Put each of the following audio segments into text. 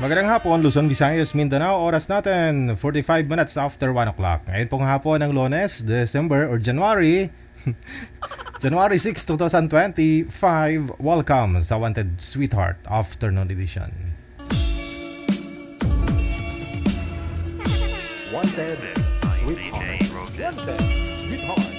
Magandang hapon, Luzon, Visayas, Mindanao. Oras natin, 45 minutes after 1 o'clock. Ngayon pong hapon ng Lunes, December or January 6, 2025. Welcome sa Wanted Sweetheart Afternoon Edition. Wanted Sweetheart. Wanted Sweetheart.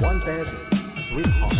Wanted Sweetheart. Wanted Sweetheart.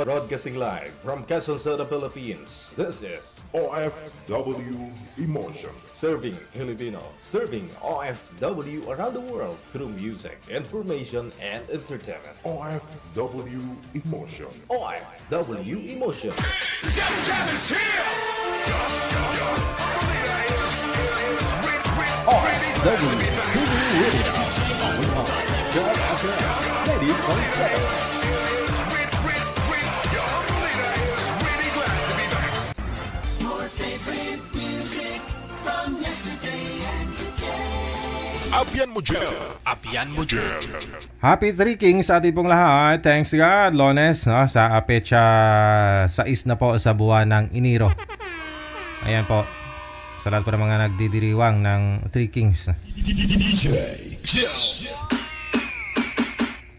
Broadcasting live from Quezon City, Philippines. This is OFW Emotion. Serving Filipino, serving OFW around the world through music, information, and entertainment. OFW Emotion. OFW Emotion. Jam is here! OFW TV Radio. Joy FM 90.7. Apian mo dyan. Apian mo dyan. Happy Three Kings sa ating pong lahat. Thanks God, Lones, no? Sa Apecha 6 na po sa buwan ng Enero. Ayan po. Sa lahat po ng mga nagdidiriwang ng Three Kings.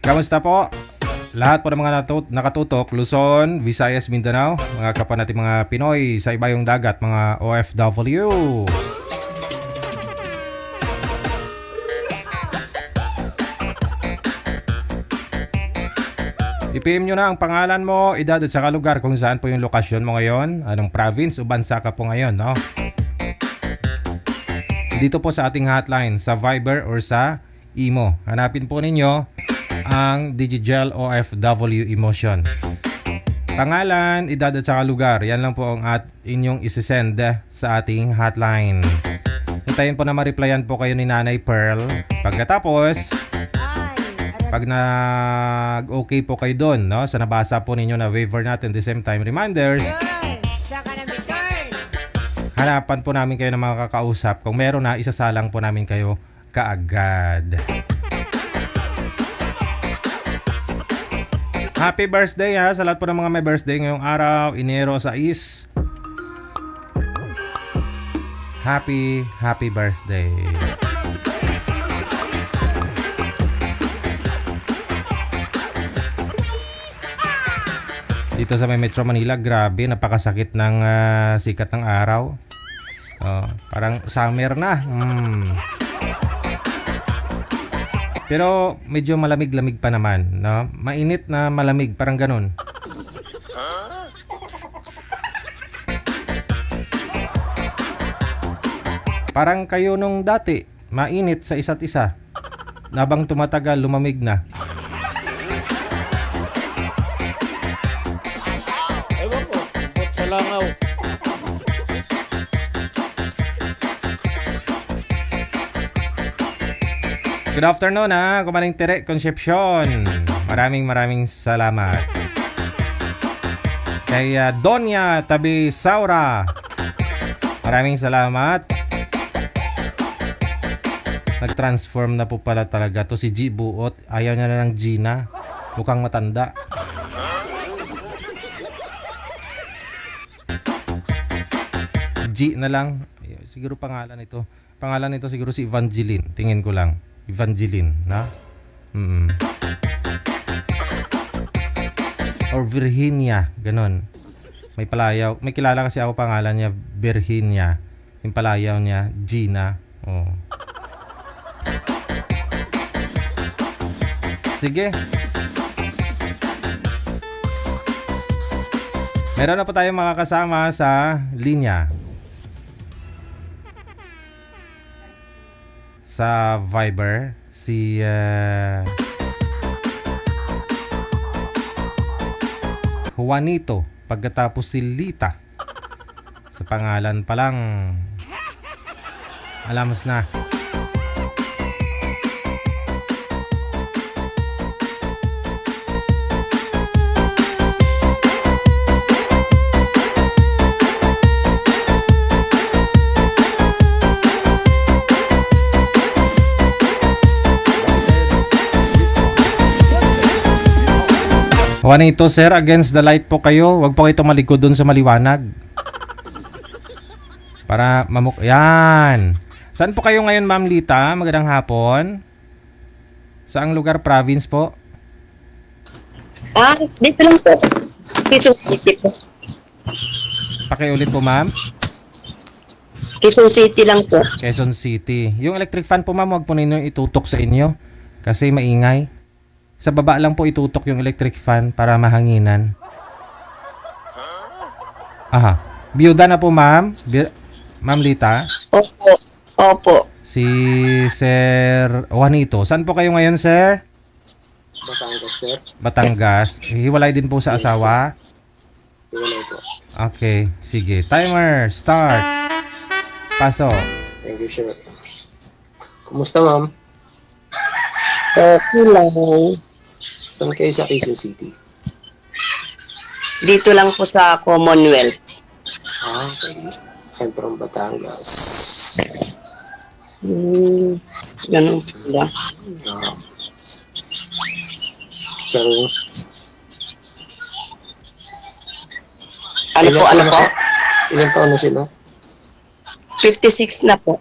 Kamusta po? Lahat po ng mga nakatutok, Luzon, Visayas, Mindanao, mga kapwa natin mga Pinoy sa ibayong dagat, mga OFW. I-PM nyo na ang pangalan mo, edad at saka lugar kung saan po yung lokasyon mo ngayon, anong province o bansa ka po ngayon, no? Dito po sa ating hotline, sa Viber or sa Imo. Hanapin po ninyo ang Digigel OFW Emotion. Pangalan, edad at saka lugar, yan lang po ang inyong isisend sa ating hotline. Hintayin po na ma-replyan po kayo ni Nanay Pearl. Pagkatapos, pag nag-okay po kayo doon, no, sa nabasa po ninyo na waiver natin, the same time reminders, hanapan po namin kayo ng mga kakausap. Kung meron na, isasalang po namin kayo kaagad. Happy birthday ha, sa lahat po ng mga may birthday ngayong araw, Enero 6. Happy birthday. Dito sa may Metro Manila, grabe, napakasakit ng sikat ng araw. Parang summer na. Pero medyo malamig-lamig pa naman, no? Mainit na malamig, parang ganun. Parang kayo nung dati, mainit sa isa't isa. Habang tumatagal, lumamig na. Ewan ko, bot sa langaw. Good afternoon ha, Kumaring Tere Concepcion. Maraming salamat. Kay Donya Tabi Saura, maraming salamat. Nag-transform na po pala talaga to si G Buot. Ayaw niya na ng Gina. Mukhang matanda. G na lang. Siguro pangalan ito. Pangalan nito siguro si Evangeline. Tingin ko lang. Evangeline, na? Or Virginia, ganon. May palayaw. May kilala kasi ako pangalan niya, Virginia. Yung palayaw niya, Gina. Oh. Sige. Meron na po tayong makakasama sa linya. Sa Viber, si Juanito, pagkatapos si Lita. Sa pangalan pa lang, alamos na. Juanito, sir, against the light po kayo. Huwag po kayo tumalikod dun sa maliwanag. Para yan. Saan po kayo ngayon, Ma'am Lita? Magandang hapon. Saang lugar, province po? Dito lang po. Quezon City po. Pakiulit po, ma'am. Quezon City lang po. Quezon City. Yung electric fan po, ma'am, huwag po ninyo itutok sa inyo. Kasi maingay. Sa baba lang po itutok yung electric fan para mahanginan. Aha. Biyuda na po, ma'am. Ma'am Lita. Opo. Si Sir Juanito. Saan po kayo ngayon, sir? Batangas, sir. Batangas. Hiwalay din po sa asawa? Hiwalay po. Okay. Sige. Timer. Start. Paso. Thank you, sir. Kumusta, ma'am? Okay lang. Saan kayo sa Quezon City? Dito lang po sa Commonwealth. Okay. I'm from Batangas. Ganun pala. So, Ano po? ilan taon na sila? 56 na po.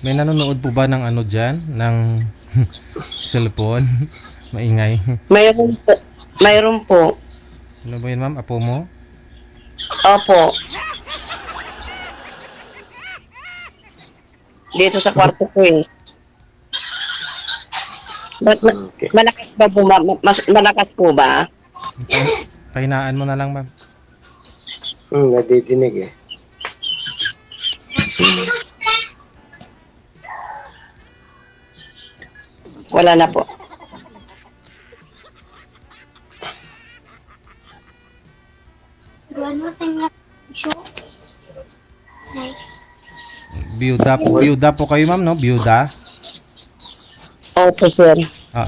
May nanonood po ba ng ano dyan? Ng cellphone? Maingay. Mayroon po. Ano ba yun, ma'am? Apo mo? Opo. Dito sa kwarto ko eh. Okay. Malakas ba po, malakas po ba? Pahinaan mo na lang, ma'am. Nadidinig eh. Wala na po. Byuda po kayo, ma'am, no? Byuda. Opo, sir.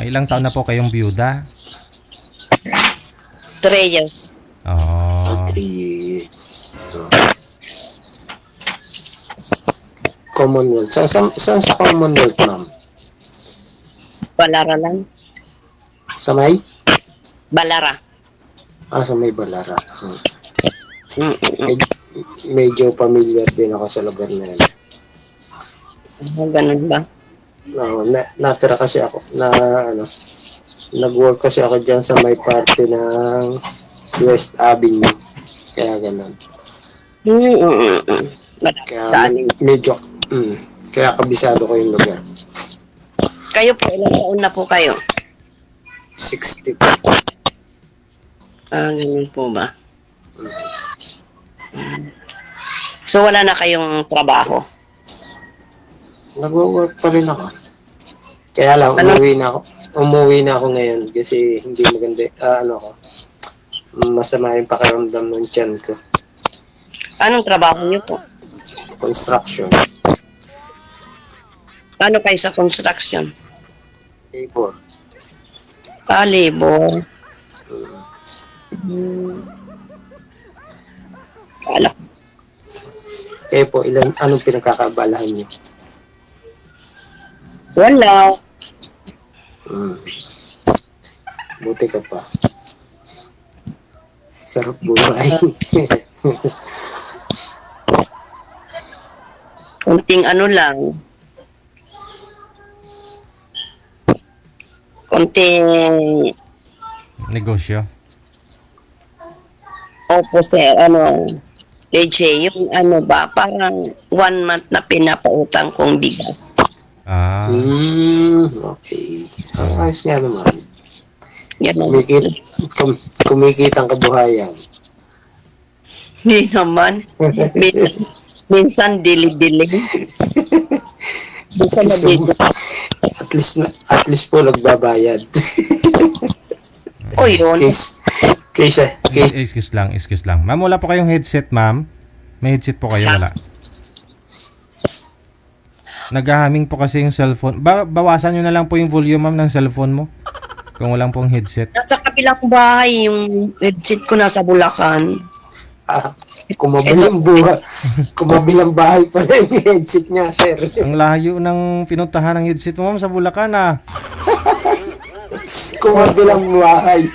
Ilang taon na po kayong byuda? 3 years. Oh. 3 years. Commonwealth. Saan sa Commonwealth, ma'am? Balara lang. Sa may? Balara. Sa may Balara. Medyo familiar din ako sa lugar na yan. Ganun ba? Natira kasi ako nag-work kasi ako dyan sa may parte ng West Avenue. Kaya ganun. Kaya medyo kaya kabisado ko yung lugar. Kayo po, ilang taon na po kayo? 60. Ganun po ba? So wala na kayong trabaho? Nag-work pa rin ako. Kaya lang, umuwi na ako ngayon kasi hindi maganda, masama yung pakiramdam ng tiyan ko. Anong trabaho niyo po? Construction. Paano kayo sa construction? Labor. Labor. Kayo po, anong pinagkakaabalahan niyo? Wala. Buti ka pa. Sarap buhay. Kunting lang. Kunting Negosyo. opo sir, DJ, yung parang 1 month na pinapautang kong bigas. Okay. Ayos nga naman. Yan ang Kumikita ang kabuhayan. Hindi naman. Minsan dili-dili. Minsan nabili. At least po nagbabayad. O yun. Excuse lang. Ma'am, wala po kayong headset, ma'am? May headset po kayo, wala? Nag-humming po kasi yung cellphone. Bawasan nyo na lang po yung volume, ma'am, ng cellphone mo. Kung walang pong headset. Nasa kabilang bahay, yung headset ko nasa Bulacan. Kumabilang bahay pala yung headset niya, sir. Ang layo ng pinuntahan ng headset mo, ma'am, sa Bulacan, Kumabilang bahay.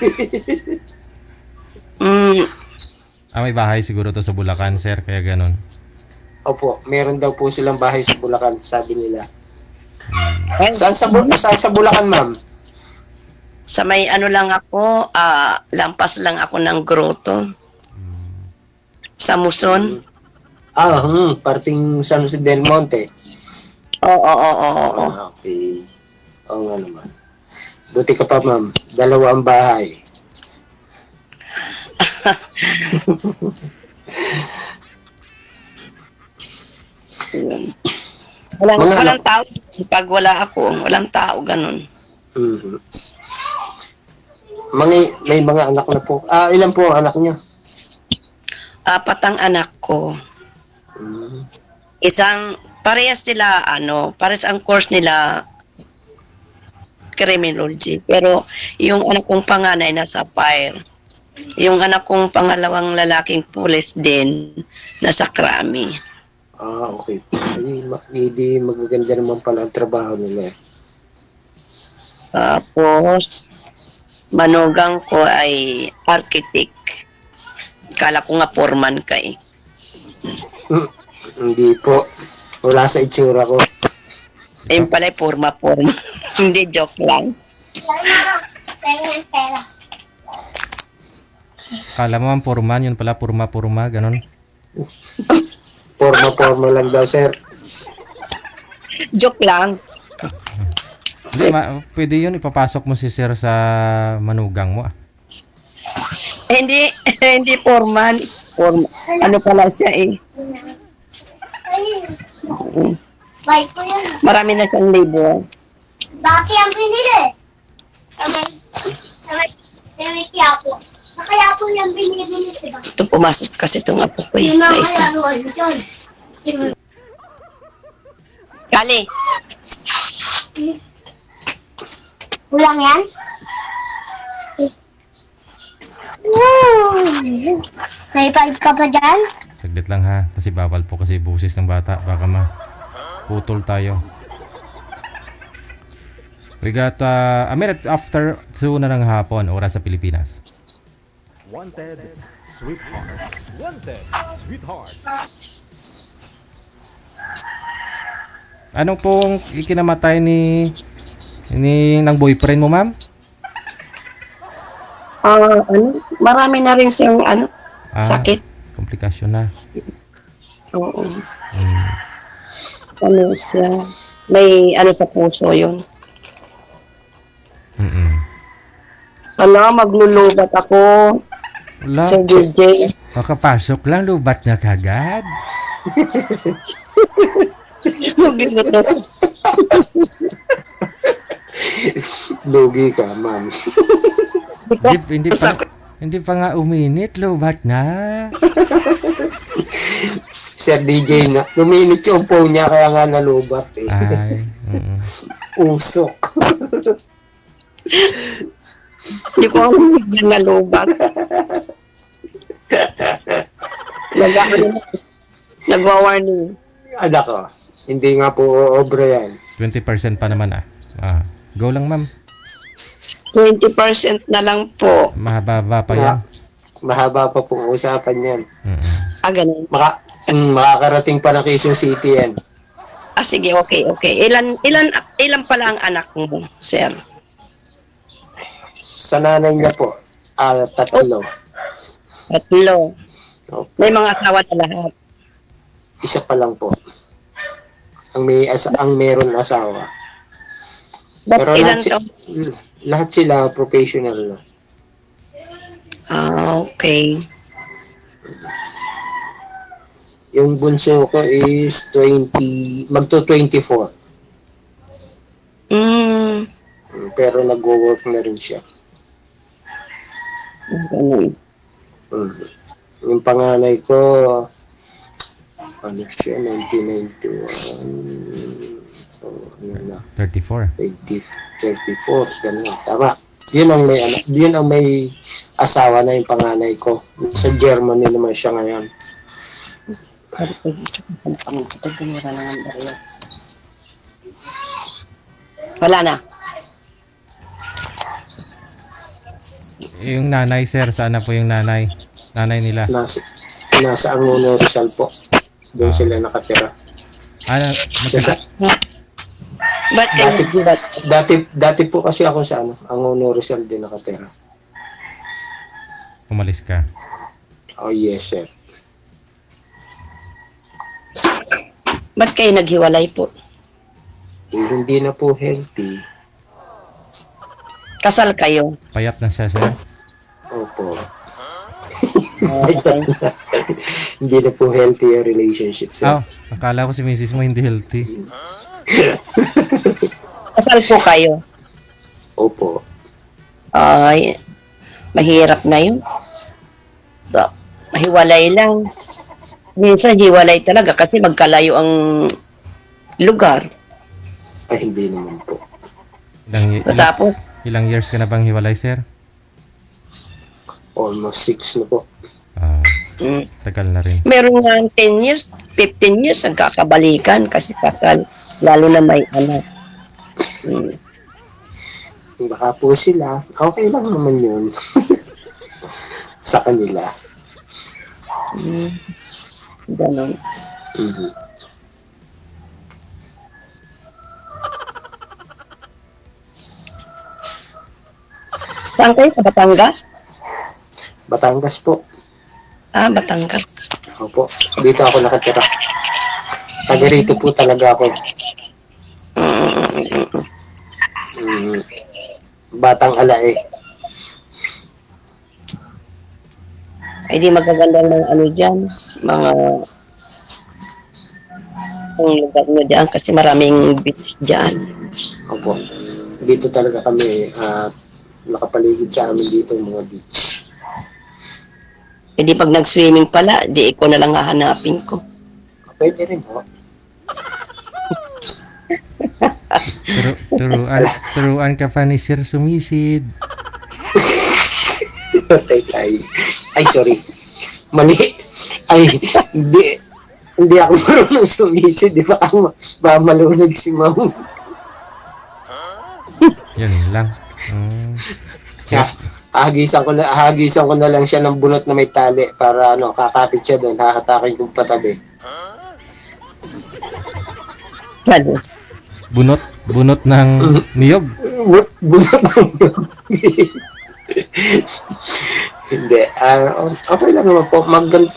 May bahay siguro to sa Bulacan, sir, kaya ganun. Opo, meron daw po silang bahay sa Bulacan, sabi nila. Saan sa Bulacan, ma'am? Sa may lang ako, lampas lang ako ng grotto. Sa Muson. Parting San Jose del Monte. Oo. Okay. Oo nga naman. Buti ka pa, ma'am. 2 ang bahay. Walang tao. Pag wala ako, walang tao, ganun. May mga anak na po. Ilan po ang anak niyo? 4 ang anak ko. Parehas nila, parehas ang course nila, criminology. Pero yung anak kong panganay nasa fire. Yung anak kong pangalawang lalaking pulis din, nasa krami. Okay. Hindi magaganda naman pala ang trabaho nila. Tapos, manugang ko ay architect. Kala ko nga foreman ka eh. Hindi po. Wala sa itsura ko. Ayun pala, forma. Hindi, joke lang. Kala mo ang foreman, yun pala, purma, ganun. Forma lang daw, sir. Joke lang. Hindi, pwede yun, ipapasok mo si sir sa manugang mo. Hindi, hindi foreman. Ano pala siya eh. Bike ko yan. Marami na siyang labor. Dati ang binili. May Quiapo. Sa Quiapo yung binili, diba? Ito pumasok kasi itong apo ko Yung na mga isa. laruan dyan. Kali, Kulang yan? Woo! May 5 ka pa dyan? Saglit lang ha, kasi bawal po kasi busis ng bata. Baka putol tayo. We got a minute after 2 na ng hapon, oras sa Pilipinas. Wanted, sweetheart. Wanted, sweetheart. Anong pong ikinamatay ng boyfriend mo, ma'am? marami na rin siyang sakit. Komplikasyon na. Oo. Ano siya, may sa puso yun. Maglulubat ako. Wala. Sir DJ. Makapasok lang, lubat na kagad. Maglulubat. Lugi ka, ma'am. Hindi pa nga uminit, lubat na. Sir DJ na, luminit yung phone niya kaya nga nalubat eh. Ay, Usok. Hindi ko alam na nalubat. Nagwa-warning. Anak ko, hindi nga po obra yan. 20% pa naman go lang, ma'am. 20% na lang po. Mahaba pa yan. Mahaba pa pong usapan yan. Ganun. Makakarating pa ng Quezon City yan. Sige, okay. Ilan pala ang anak mo, sir? Sa nanay niya po, 3. 3. May mga asawa na lahat. Isa pa lang po. Ang meron asawa. Pero lahat sila professional na. Okay. Yung bunso ko is 20, magto-24. Pero nagwo-work na rin siya. Ganun. Yung panganay ko, ano siya, 1991. So, ano na? 34. 34, ganun. Tama. Yun ang may asawa na yung panganay ko. Sa Germany naman siya ngayon. Wala na. Yung nanay, sir, saan na po yung nanay? Nanay nila? Nasa Angono, Rizal po. Doon sila nakatira. Dati po kasi ako sa Angono, Rizal din nakatira. Umalis ka? Oh, yes, sir. Ba't kayo naghiwalay po? Hindi na po healthy. Kasal kayo? Payat na siya, sir? Opo. Hindi na po healthy yung relationship, sir. Akala ko si Mrs. mo hindi healthy. Kasal po kayo? Opo. Ay, mahirap na yun. Mahiwalay lang. Minsan hiwalay talaga kasi magkalayo ang lugar. Ay, hindi naman po. Tapos, ilang years ka na bang hiwalay, sir? Almost 6 na po. Tagal na rin. Meron nga 10 years, 15 years nagkakabalikan kasi kasal, lalo na may anak. Baka po sila, okay lang naman yun. Sa kanila. Ganon. Saan kayo? Sa Batangas? Batangas po. Batangas. Opo. Dito ako nakatira. Taga rito po talaga ako. batang alae. Ay di magagandang mga ano dyan, mga ang lugar nyo dyan kasi maraming beach dyan. Opo. Dito talaga kami, nakapaligid sa amin dito yung mga beach. Eh di pag nag-swimming pala, di ikaw na lang hahanapin ko. Pwede rin po. Turuan ka pa ni Sir sumisid. Ay, sorry. Mali. Ay, hindi ako marunong sumisid. Di ba ako malunod si Ma'am? Yan lang. Hahagisan ko na lang siya ng bunot na may tali para kakapit siya doon, hahatakin kong patabi. Ano? Bunot ng niyog. Bunot ng niyog. Hindi. Okay lang naman po.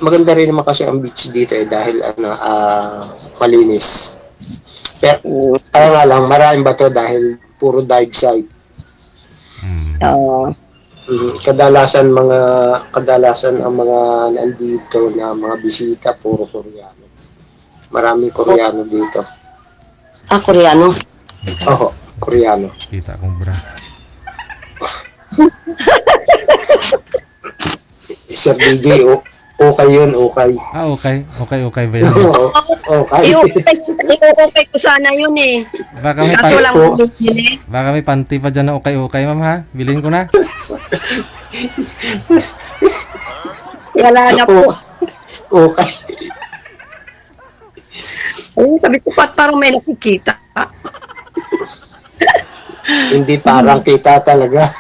Maganda rin naman kasi ang beach dito dahil malinis. Pero kaya nga lang, maraming bato dahil puro dive site. Kadalasan ang mga nandito na mga bisita puro Koreano. Maraming Koreano dito. Koreano? Oo, Koreano. Kita kong bra. Sir DJ, okay yun, okay. Okay ba yun? Okay. Okay ko sana yun eh. Kaso lang baka may panty pa dyan na okay, ma'am ha? Bilhin ko na. Wala na po. Okay. Ay, sabi ko parang may nakikita. Hindi parang kita talaga.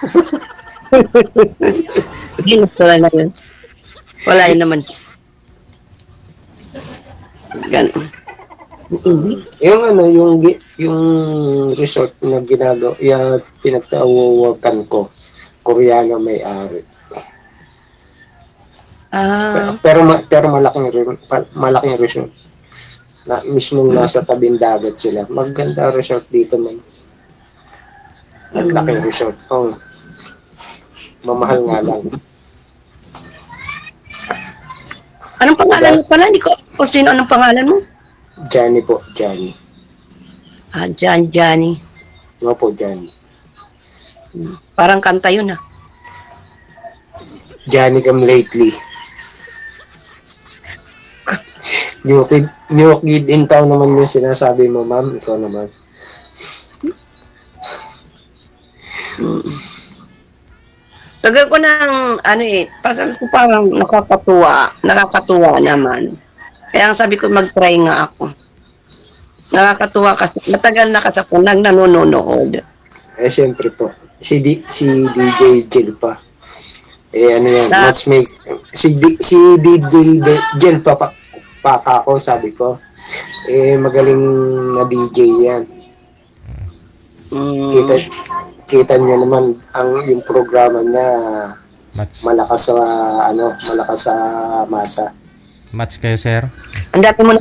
Wala na yun. Wala yun naman. Ganun. Yung resort na ginagawa, yung pinagtawawagan ko, Koreano may-ari. Pero malaking resort. Na mismong nasa tabing dagat sila. Maganda resort dito man. Laking resort. Mamahal nga lang. Anong pangalan mo pala? Hindi ko kung sino anong pangalan mo? Johnny po, Johnny. Johnny. Nga po, Johnny. Parang kanta yun Johnny come lately. New kid in town naman yung sinasabi mo, ma'am. Ikaw naman. Tagal ko ng parang nakakatuwa naman. Kaya ang sabi ko mag-try nga ako. Nakakatuwa kasi matagal na kasi ako nanonood. Siyempre po. Si DJ Jill pa. Ano yan, matchmake. Si DJ Jill pa ako, sabi ko. Magaling na DJ yan. Kita niyo naman yung programa niya malakas sa masa. Match kayo, sir? Ang dati mo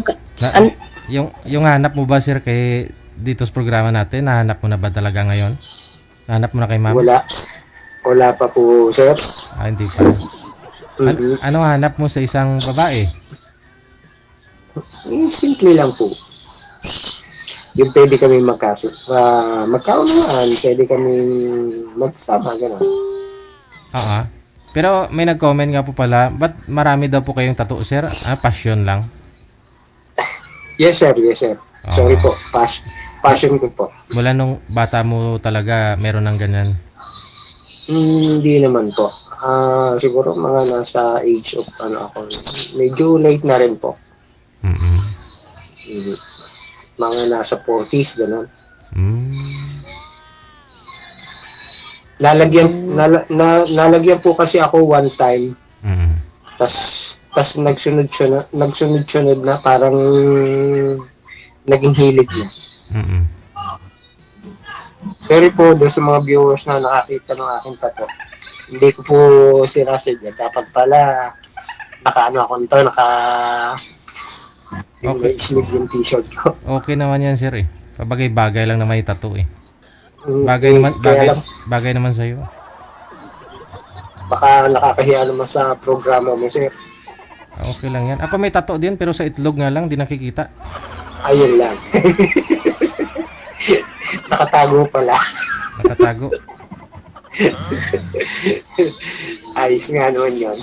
yung hanap mo ba, sir, kay dito sa programa natin? Nahanap mo na ba talaga ngayon? Nahanap mo na kay ma'am? Wala pa po, sir. Hindi pa. Ano hanap mo sa isang babae? Simple lang po. Yung pwede kami magkaunawaan, pwede kami magsama, gano'n. Pero may nag-comment nga po pala, ba't marami daw po kayong tattoo, sir? Passion lang? Yes, sir. Sorry po, passion ko po. Mula nung bata mo talaga meron ng ganyan? Hindi naman po. Siguro mga nasa age of ako. Medyo late na rin po. Mga nasa 40s, gano'n. Nalagyan po kasi ako one time. Tas nagsunod-sunod na parang naging hilig na. Sorry po doon sa mga viewers na nakakita ng aking tattoo. Hindi ko po sinasadya. Dapat pala yung sleeve yung t-shirt ko. Okay naman yan, sir eh. Pabagay-bagay lang na may tattoo eh. Bagay naman sa'yo. Baka nakakahiya naman sa programa mo, sir. Okay lang yan. Ako may tato din pero sa itlog nga lang, di nakikita. Ayun lang. Nakatago pala. Nakatago. Ayos nga naman yun.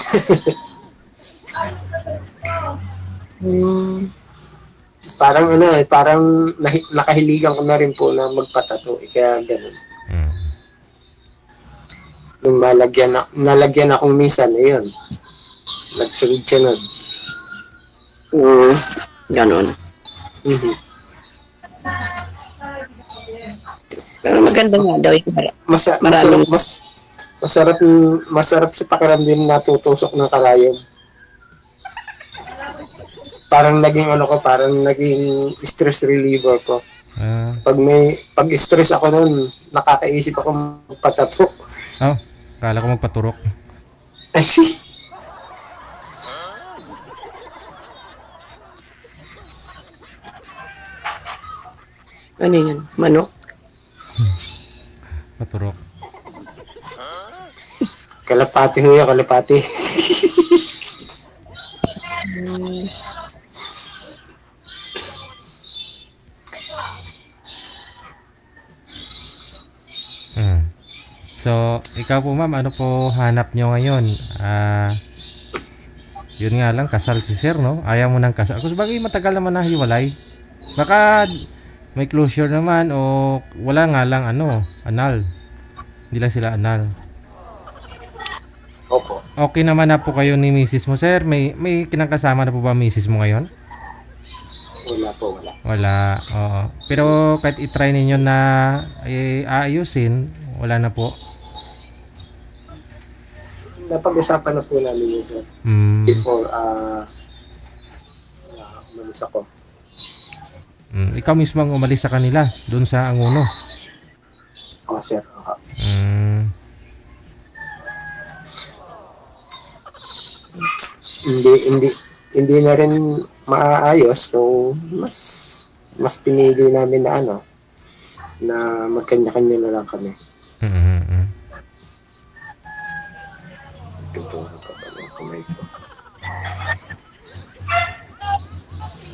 Parang parang nakahiligan ko na rin po na magpatato. Kaya ganun. Nung nalagyan akong minsan, ayun. Nagsunod-sunod. Ganon. Mhm. Pero maganda nga daw yung Masarap sa pakiramdam na tutusok ng karayom. Parang naging stress reliever ko. Pag stress ako noon, nakakaisip ako magpatato. Kala ko magpaturok. Ano yun? Manok? Paturok. Kalapati ho yan, kalapati. So, ikaw po ma'am, ano po hanap nyo ngayon? Yun nga lang, kasal si sir, no? Ayaw mo ng kasal. Kasi bagay matagal naman na hiwalay. Baka may closure naman o wala nga lang anal. Hindi lang sila anal. Opo. Okay naman na po kayo ni misis mo, sir? May kinakasama na po ba misis mo ngayon? Wala po, wala. Wala, oo. Pero kahit itry ninyo na aayusin, wala na po. Napag-usapan na po namin yun, sir. Before umalis ako. Ikaw mismo ang umalis sa kanila, doon sa Anguno. Oo, sir. Hindi na rin maayos kung mas pinili namin na na magkanya-kanya na lang kami.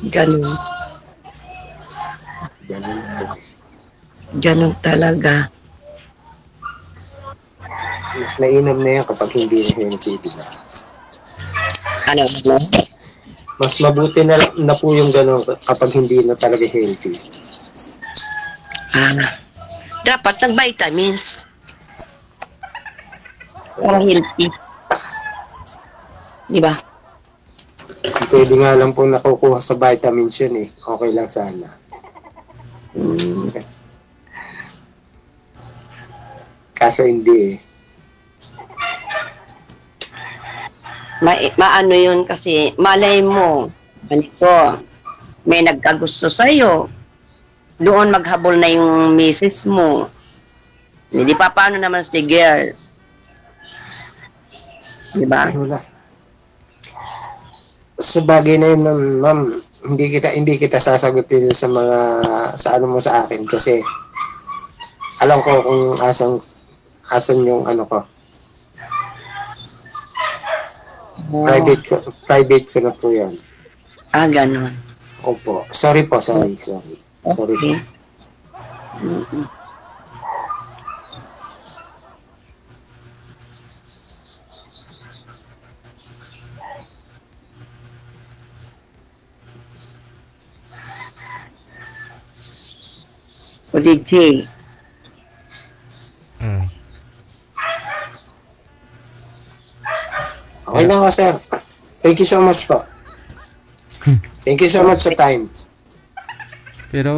Ganun. Ganun talaga. Mas mainam na yan kapag hindi na healthy, diba? Ano? Mas mabuti na po yung gano'n kapag hindi na talaga healthy. Dapat ng vitamins. Para healthy. Diba? Pwede nga lang po nakukuha sa vitamins yun eh. Okay lang sana. Kaso hindi eh. Maano yun kasi malay mo, ganito, may nagkagusto sa'yo, doon maghabol na yung misis mo. Hindi pa paano naman si girl. Diba? Wala. Sa bagay na yun, ma'am, hindi kita sasagutin sa ano mo sa akin kasi alam ko kung asan yung ko. Private ko na po yan. Ganun. Opo. Sorry po. Sorry po. O DJ. Okay na nga, sir. Thank you so much po. Thank you so much sa time. Pero,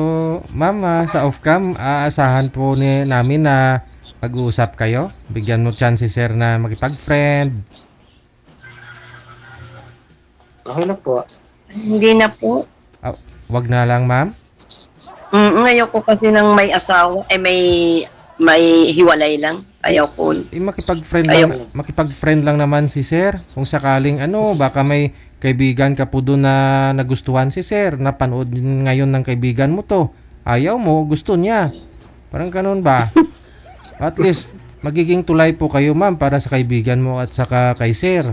ma'am, sa off-cam, aasahan po namin na mag-uusap kayo. Bigyan mo chance si sir na makipag-friend. Okay na po. Hindi na po. Wag na lang, ma'am. Ngayon ko kasi nang may asawa, may hiwalay lang. Ayaw ko. Makipag-friend lang naman si sir. Kung sakaling baka may kaibigan ka po doon na nagustuhan si sir. Napanood ngayon ng kaibigan mo to. Ayaw mo, gusto niya. Parang ganun ba? At least, magiging tulay po kayo, ma'am, para sa kaibigan mo at saka kay sir.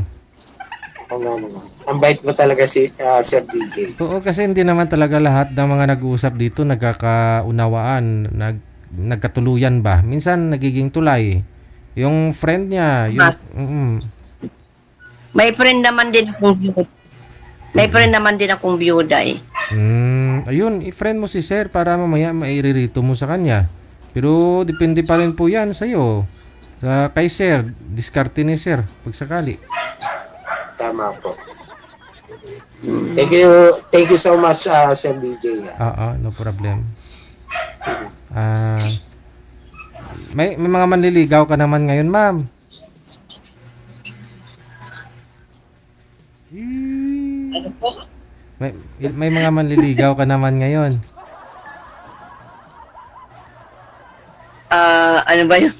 Oo nga naman. Ang bait mo talaga si Sir DJ. Oo, kasi hindi naman talaga lahat ng mga nag-uusap dito nagkakaunawaan, nagkatuluyan ba? Minsan nagiging tulay. Yung friend niya, May friend naman din akong biyuda. May friend naman din akong biyuda eh. Ayun, i-friend mo si sir para mamaya mairirito mo sa kanya. Pero depende pa rin po yan sa'yo. Kay sir, diskarte ni sir, pag sakali. Tama po. Thank you so much, Sir DJ. No problem. May mga manliligaw ka naman ngayon, ma'am. Ano po? May mga manliligaw ka naman ngayon. Ano ba yun?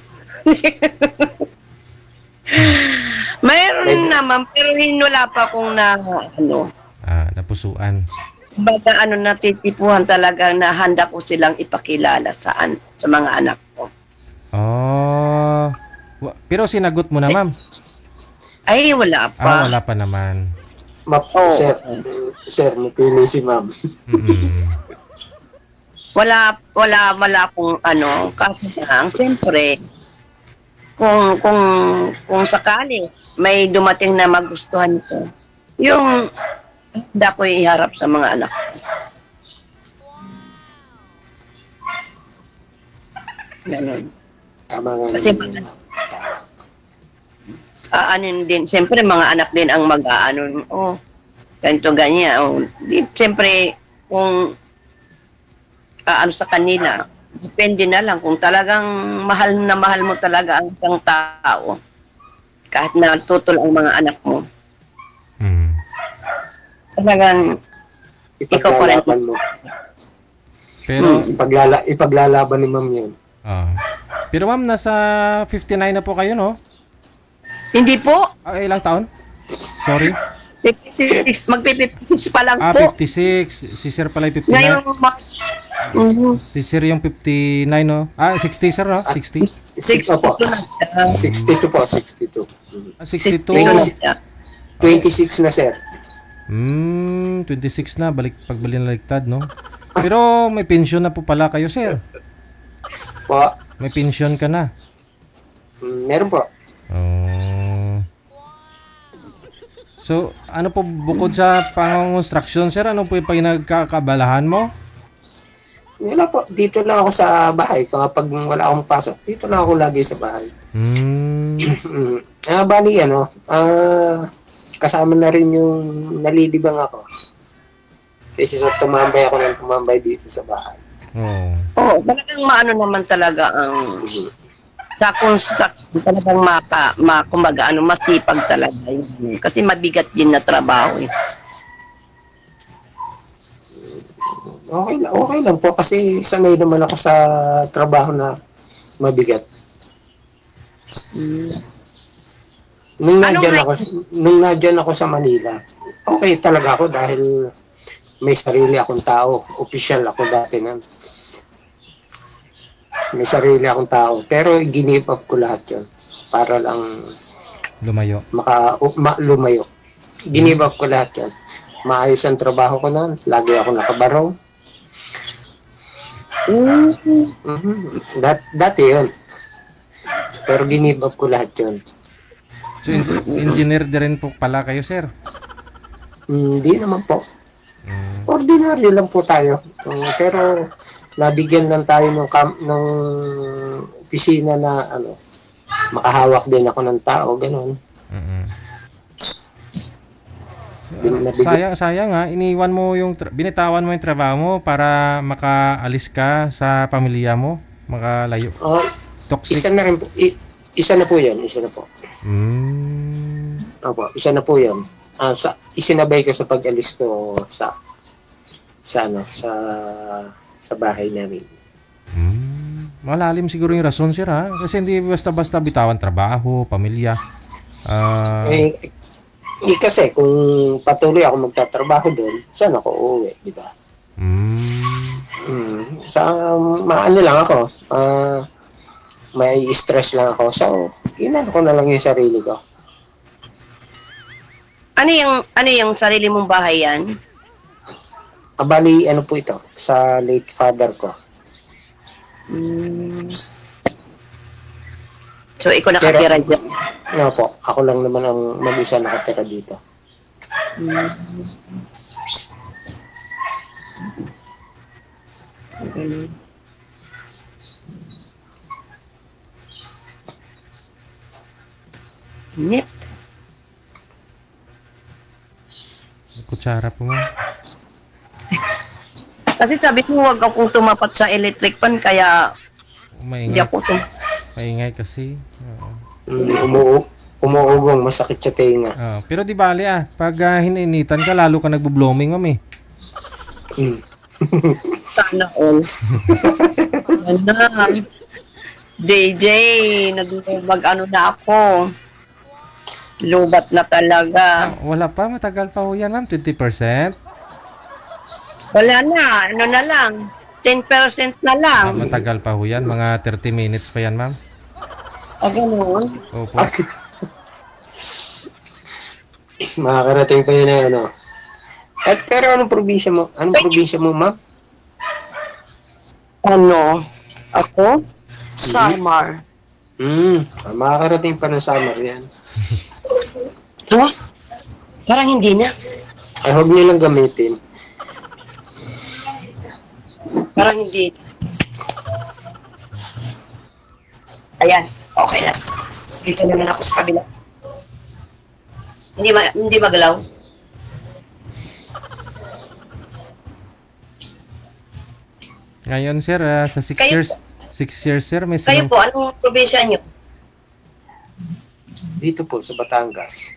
Mayroon naman, pero wala pa akong napusuan. Baga natitipuhan talaga na handa ko silang ipakilala sa mga anak ko. Pero sinagot mo na, ma'am? Ay, wala pa. Wala pa naman. Sir, mapili si ma'am. Wala akong kasi lang, siyempre, kung sakali may dumating na magustuhan ko, yung handa ko iharap sa mga anak ko. Ganun. Tama nga. Kasi din, siyempre mga anak din ang ganito ganyan. Siyempre, kung sa kanila, depende na lang kung talagang mahal na mahal mo talaga ang isang tao, kahit na tutol ang mga anak mo. Talagang ikaw pa rin mo. Pero ipaglalaban ni ma'am yun. Pero ma'am, nasa 59 na po kayo, no? Hindi po. Ilang taon? Sorry. 56, magpi-56 pa lang po. 56. Si sir pala yung 59. Ngayon, Si sir yung 59, no? 60, sir, no? 60? 62 po. 62 po, 62. 62. 26 na, sir. 26 na. Pagbali na ligtad, no? Pero may pension na po pala kayo, sir. Po. May pension ka na. Meron po. So, ano po bukod sa pang-construction, sir? Ano po yung pinagkakabalahan mo? Wala po. Dito lang ako sa bahay. Kapag wala akong pasok, dito lang ako lagi sa bahay. Bali, kasama na rin yung nalilibang ako. Kasi sa tumambay dito sa bahay. Talagang naman talaga ang sa construction, talagang masipag talaga yun. Kasi mabigat din na trabaho eh. Okay lang po kasi sanay naman ako sa trabaho na mabigat. Nung nandiyan ako sa Manila, okay talaga ako dahil may sarili akong tao. Official ako dati na. May sarili akong tao. Pero give up ko lahat yun. Para lang lumayo. Lumayo. Give up ko lahat yun. Maayos ang trabaho ko noon. Lagi ako nakabarong. Dati yun. Pero give up ko lahat yun. So, engineer din rin po pala kayo, sir? Hindi naman po. Ordinaryo lang po tayo. Pero nabigyan lang tayo ng opisina na makahawak din ako ng tao, gano'n. Sayang nga, iniwan mo binitawan mo yung trabaho mo para makaalis ka sa pamilya mo, makalayo. Toxic. Isa na po yan. Opo, isa na po yan. Isinabay ko sa pag-alis ko sa bahay namin. Malalim siguro yung rason, sir, ha? Kasi hindi basta-basta bitawan trabaho, pamilya. Kasi kung patuloy ako magtatrabaho doon, saan ako uuwi, di ba? Sa maano lang ako, may stress lang ako. So, inan ko na lang yung sarili ko. Ano yung sarili mong bahay yan? Bali, ano po ito? Sa late father ko. So, ikaw nakatira dyan. Nga po, ako lang naman ang mag-isa nakatira dito. Init. Kutsara po, ma'am. Kasi sabi mo, huwag akong tumapat sa electric fan, kaya hindi Maingay, ako maingay kasi. Umuugong, masakit sa tenga. Pero di bali pag hininitan ka, lalo ka nagbo-blooming, ma'am eh. sana all. Ano? JJ, mag-ano na ako. Lubat na talaga. Wala pa, matagal pa ho yan, ma'am. 20%. Wala na, ano na lang. 10% na lang. Matagal pa ho yan. Mga 30 minutes pa yan, ma'am. Ganun. Opo. Makakarating pa yun na ano. Pero anong probinsya mo? Anong probinsya mo, ma'am? Ano? Ako? Samar. Makakarating pa ng summer yan. Huh? Parang hindi na. Ay, huwag nilang gamitin. Parang hindi. Ayan, okay na. Dito naman ako sa kabila. Hindi magalaw. Ngayon, sir, sa 6 Kayo years, 6 years, sir, may Kayo po, anong probinsya niyo? Dito po, sa Batangas.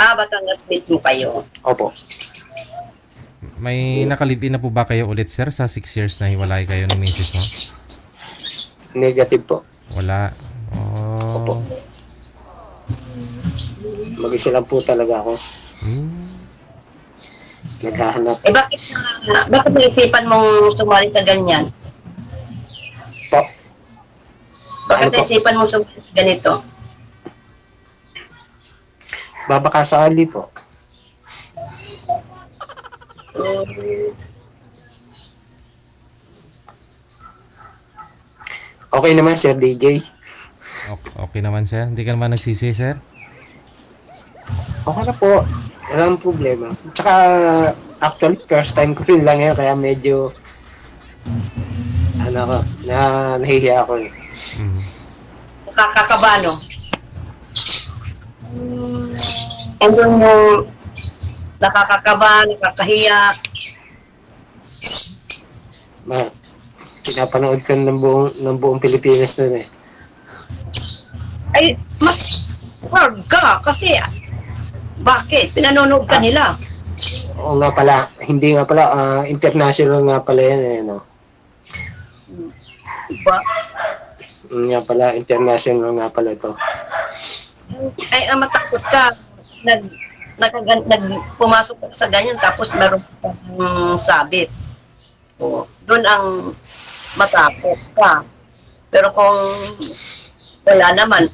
Batangas mismo kayo. Opo. May nakalipin na po ba kayo ulit, sir, sa 6 years na hiwalay kayo ng misis mo? Negative po. Wala. Opo. Mag-isa lang po talaga ako. Naghahanap. Bakit naisipan mong sumali sa ganyan? Po. Bakit Ano po? naisipan mong sumali sa ganito? Babakasali po. Okay naman, Sir DJ. Okay naman, sir. Hindi ka naman nagsisi, sir. Okay na po. Walang problema. Tsaka, actually, first time ko rin lang yan, kaya medyo, nahihiya ako eh. Nakakakabano. Andun yung nakakakaba, nakakahiya. Pinapanood ko ng buong Pilipinas na eh. Ay, mas hard ka kasi bakit? Pinanonood ka nila. Oo nga pala, hindi nga pala, international nga pala yan eh, no? Diba? Nga pala, international nga pala ito. Ay, matakot ka. Pumasok ka sa ganyan tapos meron ka sabit. O, doon ang matakot ka. Pero kung wala naman,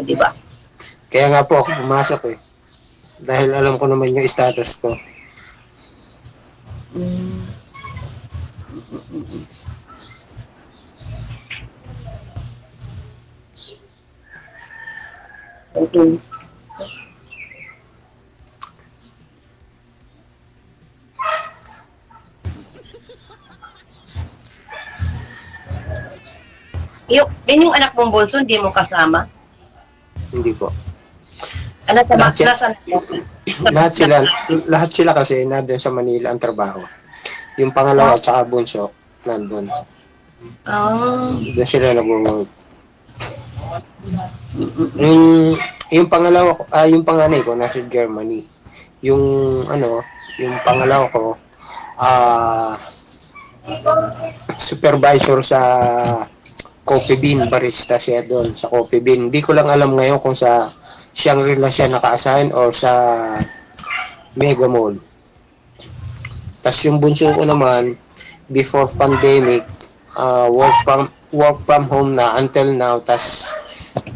di ba? Kaya nga po ako pumasok eh. Dahil alam ko naman yung status ko. Okay. Yung anak mong bunso, hindi mo kasama? Hindi po. Lahat sila kasi nandun sa Manila ang trabaho. Yung pangalawa at saka bunso, nandun. Doon sila nag-work. Yung pangalawa ko, yung panganay ko nasa Germany. Yung pangalawa ko, supervisor sa Coffee Bean, barista siya doon sa Coffee Bean. Hindi ko lang alam ngayon kung sa Shangri-La siya naka-assign or sa Mega Mall. Tas yung bunso ko naman, before pandemic, work from home na until now. Tas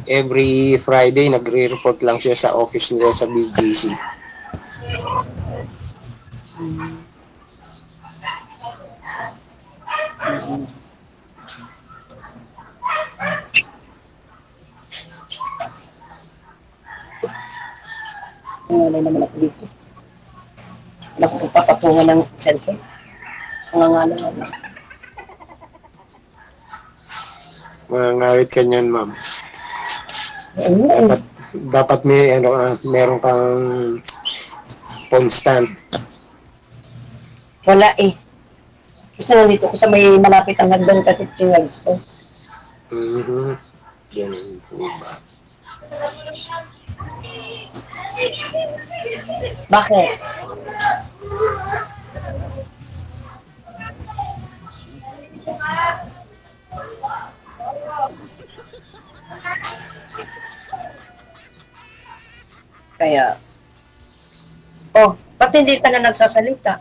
every Friday, nagre-report lang siya sa office nila sa BGC. Wala naman ako dito. Wala ko papatungan ng cellphone. Nangangalan ako. Mangangawit ka niyan, ma'am. Ayun. Dapat may meron kang phone stand. Wala eh. Kasi nandito ko sa may malapit ang hagdan kasi chingags ko. Ganun po ba? Bakit? Kaya, ba't hindi ka na nagsasalita?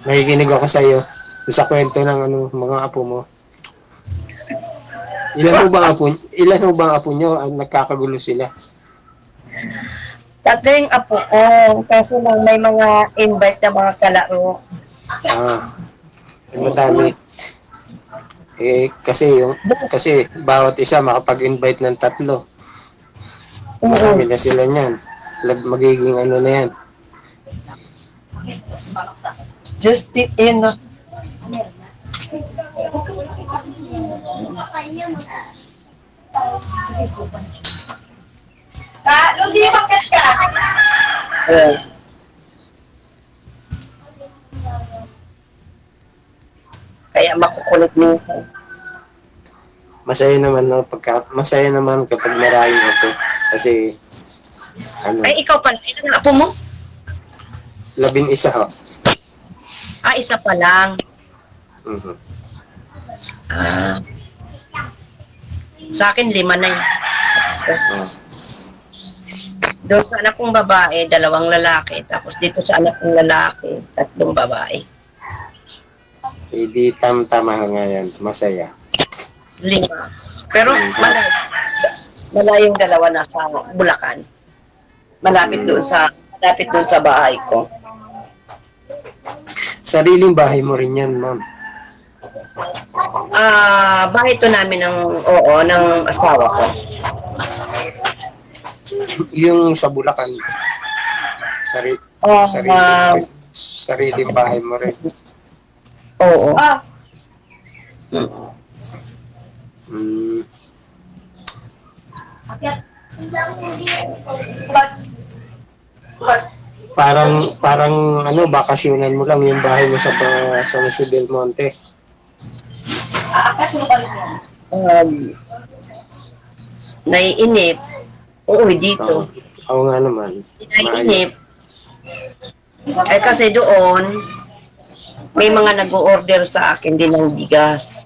Nakikinig ako sa iyo sa kwento ng mga apo mo. Ilan ho ba ang apo nyo? Nagkakagulo sila. Dating apo ko, kaso lang may mga invite na mga kalaro. Madami. Kasi bawat isa makapag-invite ng 3. Marami na sila niyan. Magiging ano na yan. Just in na. Lucy, bakit ka? Kaya makukulit minsan. Masaya naman kapag maraming apo. Kasi Ay, ikaw pala. Ilan ang apo mo? 11 ho. Isa pa lang. Sa akin, 5 na yun. Doon sa anak kong babae, 2 lalaki. Tapos dito sa anak kong lalaki, 3 babae. Hindi tama nga yan. Masaya. 5. Pero malayong 2 nasa Bulacan. Malapit doon sa bahay ko. Sariling bahay mo rin yan, ma'am. Bahay to namin ng asawa ko. Yung sa Bulacan, sariling bahay mo rin. Oo. Parang bakasyonan mo lang yung bahay mo sa San Jose del Monte. Naiinip. Uuwi dito. Oo nga naman. Naiinip. Kasi doon, may mga nag-o-order sa akin din ng bigas.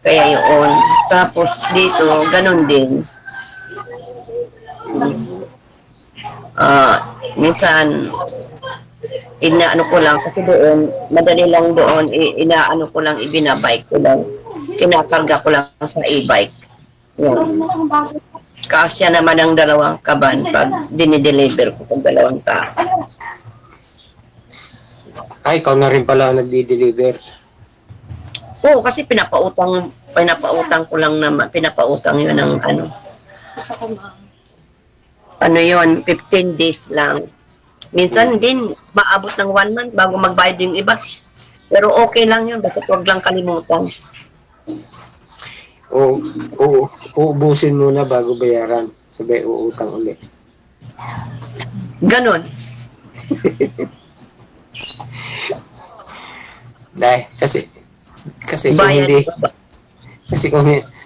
Kaya yun. Tapos dito, ganun din. Minsan, inaano ko lang, kasi doon, madali lang doon, inaano ko lang, ibinabike ko lang. Kinakarga ko lang sa e-bike. Yan. Kasya naman ang 2 kaban pag dinideliver ko ng 2 tao. Ay, ikaw na rin pala nagdi-deliver. Oo, kasi pinapautang ko lang naman, pinapautang yun ng yun, 15 days lang. Minsan din, maabot ng 1 month bago magbayad yung iba. Pero okay lang yun, basta huwag lang kalimutan. Uubusin muna bago bayaran. Sabay uutang ulit. Ganon. Dahil, kasi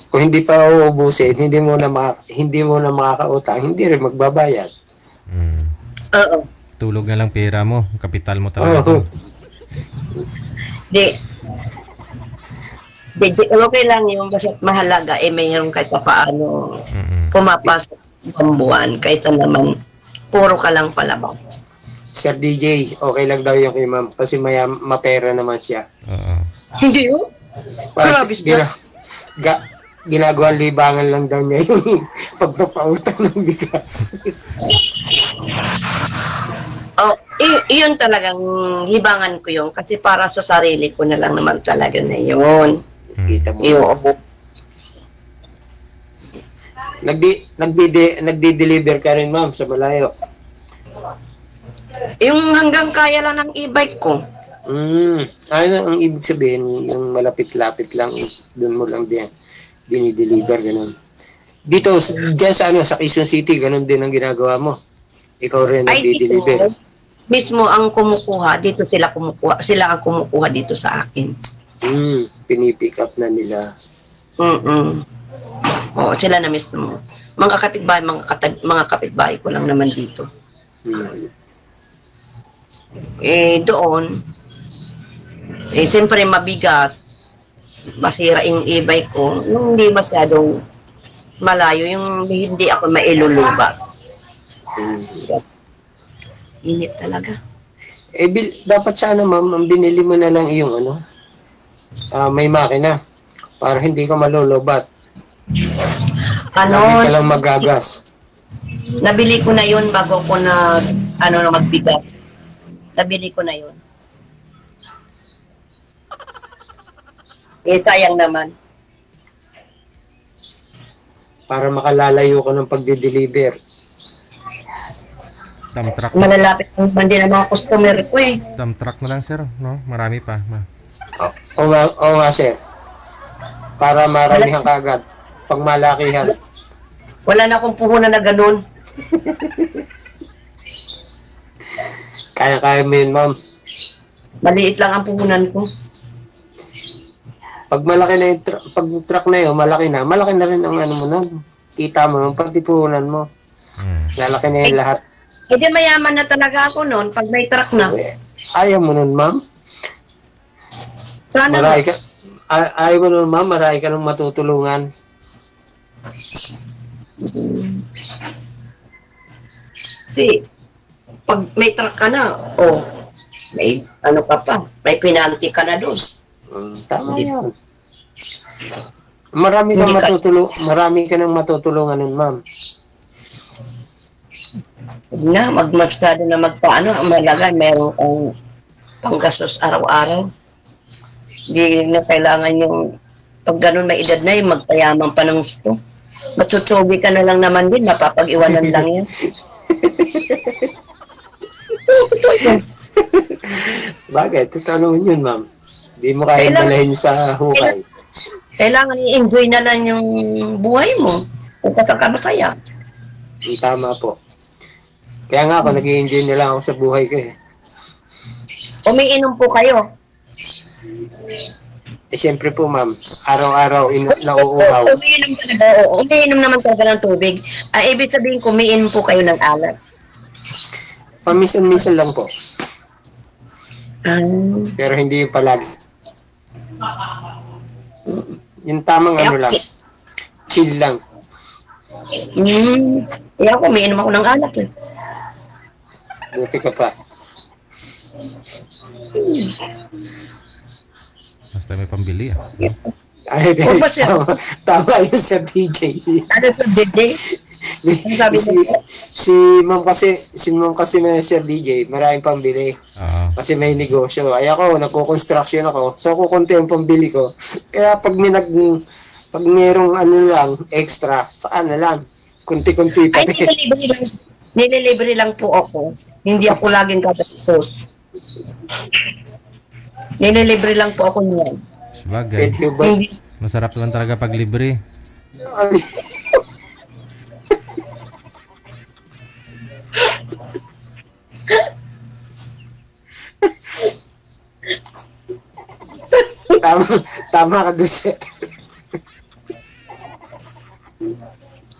kung hindi pa uubusin, hindi mo na makakautang, hindi rin magbabayad. Oo. Tulog na lang pera mo, kapital mo talaga. Okay lang yung basta't mahalaga, mayroon kahit pa paano pumapasok ang buwan, kaysa naman puro ka lang palabas. Sir DJ, okay lang daw yung kay ma'am kasi mapera naman siya. Hindi yun? Grabe siya. Ginagawa libangan lang daw niya yung pagpapautang ng bigas. Iyon talagang libangan ko yun kasi para sa sarili ko na lang naman talaga na yun. Kita mo. Yung Nagdi-deliver ka rin, ma'am, sa malayo. yung hanggang kaya lang ng e-bike ko. Ano ang ibig sabihin? Yung malapit-lapit lang, doon mo lang dinideliver, ganun. Dito, dyan sa Quezon City, ganun din ang ginagawa mo. Ikaw rin nagdi-deliver. Mismo ang kumukuha, dito sila ang kumukuha dito sa akin. Pinipick up na nila. Oo, sila na mismo. Mga kapitbahay, mga kapitbahay ko lang naman dito. Doon, siyempre mabigat, masira yung e-bike ko, yung hindi masyadong malayo, yung hindi ako mailulubat. Init talaga. Dapat sana, ma'am, ang binili mo na lang yung may makina para hindi ka malulubat. Lagi ka lang magagas. Nabili ko na yun bago ko na magbigas. Nabili ko na yun. Sayang naman. Para makalalayo ka ng pagdi-deliver. Dump truck. Malalapit naman din ang mga customer ko eh. Dump truck na lang, sir. No? Marami pa. Oo nga, sir. Para maramihan kagad. Pag malakihan. Wala na akong puhunan na ganun. Kaya mo yun, ma'am. Maliit lang ang puhunan ko. Pag malaki na yung pag truck na yun, malaki na rin ang mo nun. Kita mo nun, pati puhunan mo. Lalaki na yung lahat. Hindi mayaman na talaga ako noon pag may truck na. Ayaw mo nun, ma'am? Sana ayaw mo nun, ma'am? Marami ka nung matutulungan. Kasi pag may truck ka na, may ka pa, may penalty ka na doon. Tama yan. Marami ka nang matutulungan nun, ma'am. Magmarsado na magpaano, ang malaga, meron kang panggastos araw-araw. Hindi na kailangan yung, pag ganun may edad na yung magpayaman pa ng gusto. Matutsubi ka na lang naman din, mapapag-iwanan lang yan. Bagay, totoo naman yun, ma'am. Di mo kaya dalahin sa hukay. Kailangan i-enjoy na lang yung buhay mo. Kung masaya. Tama po. Kaya nga ako, nag-i-enjoy na lang ako sa buhay ko eh. Umiinom po kayo? Siyempre po, ma'am. Araw-araw nauuhaw. Umiinom naman talaga ng tubig. Ibig sabihin, kumiinom po kayo ng alat. Paminsan-minsan lang po. Pero hindi yung palagi. Yung tamang lang. Chill lang. Ako, umiinom ako ng alak eh. Buti ka pa. Basta may pambili Tama yun sa DJ. Ano sa DJ? Si ma'am kasi na Sir DJ, maraming pambili. Kasi may negosyo. Ay ako, nagko-construction ako. So kukunti ang pambili ko. Kaya pag merong lang, extra, saka na lang. Kunti-kunti pa. Nililibre lang po ako. Hindi ako laging kagastos. Nililibre lang po ako niyan. Sabagay. Masarap naman talaga pag libre. Tama ka doon, sir.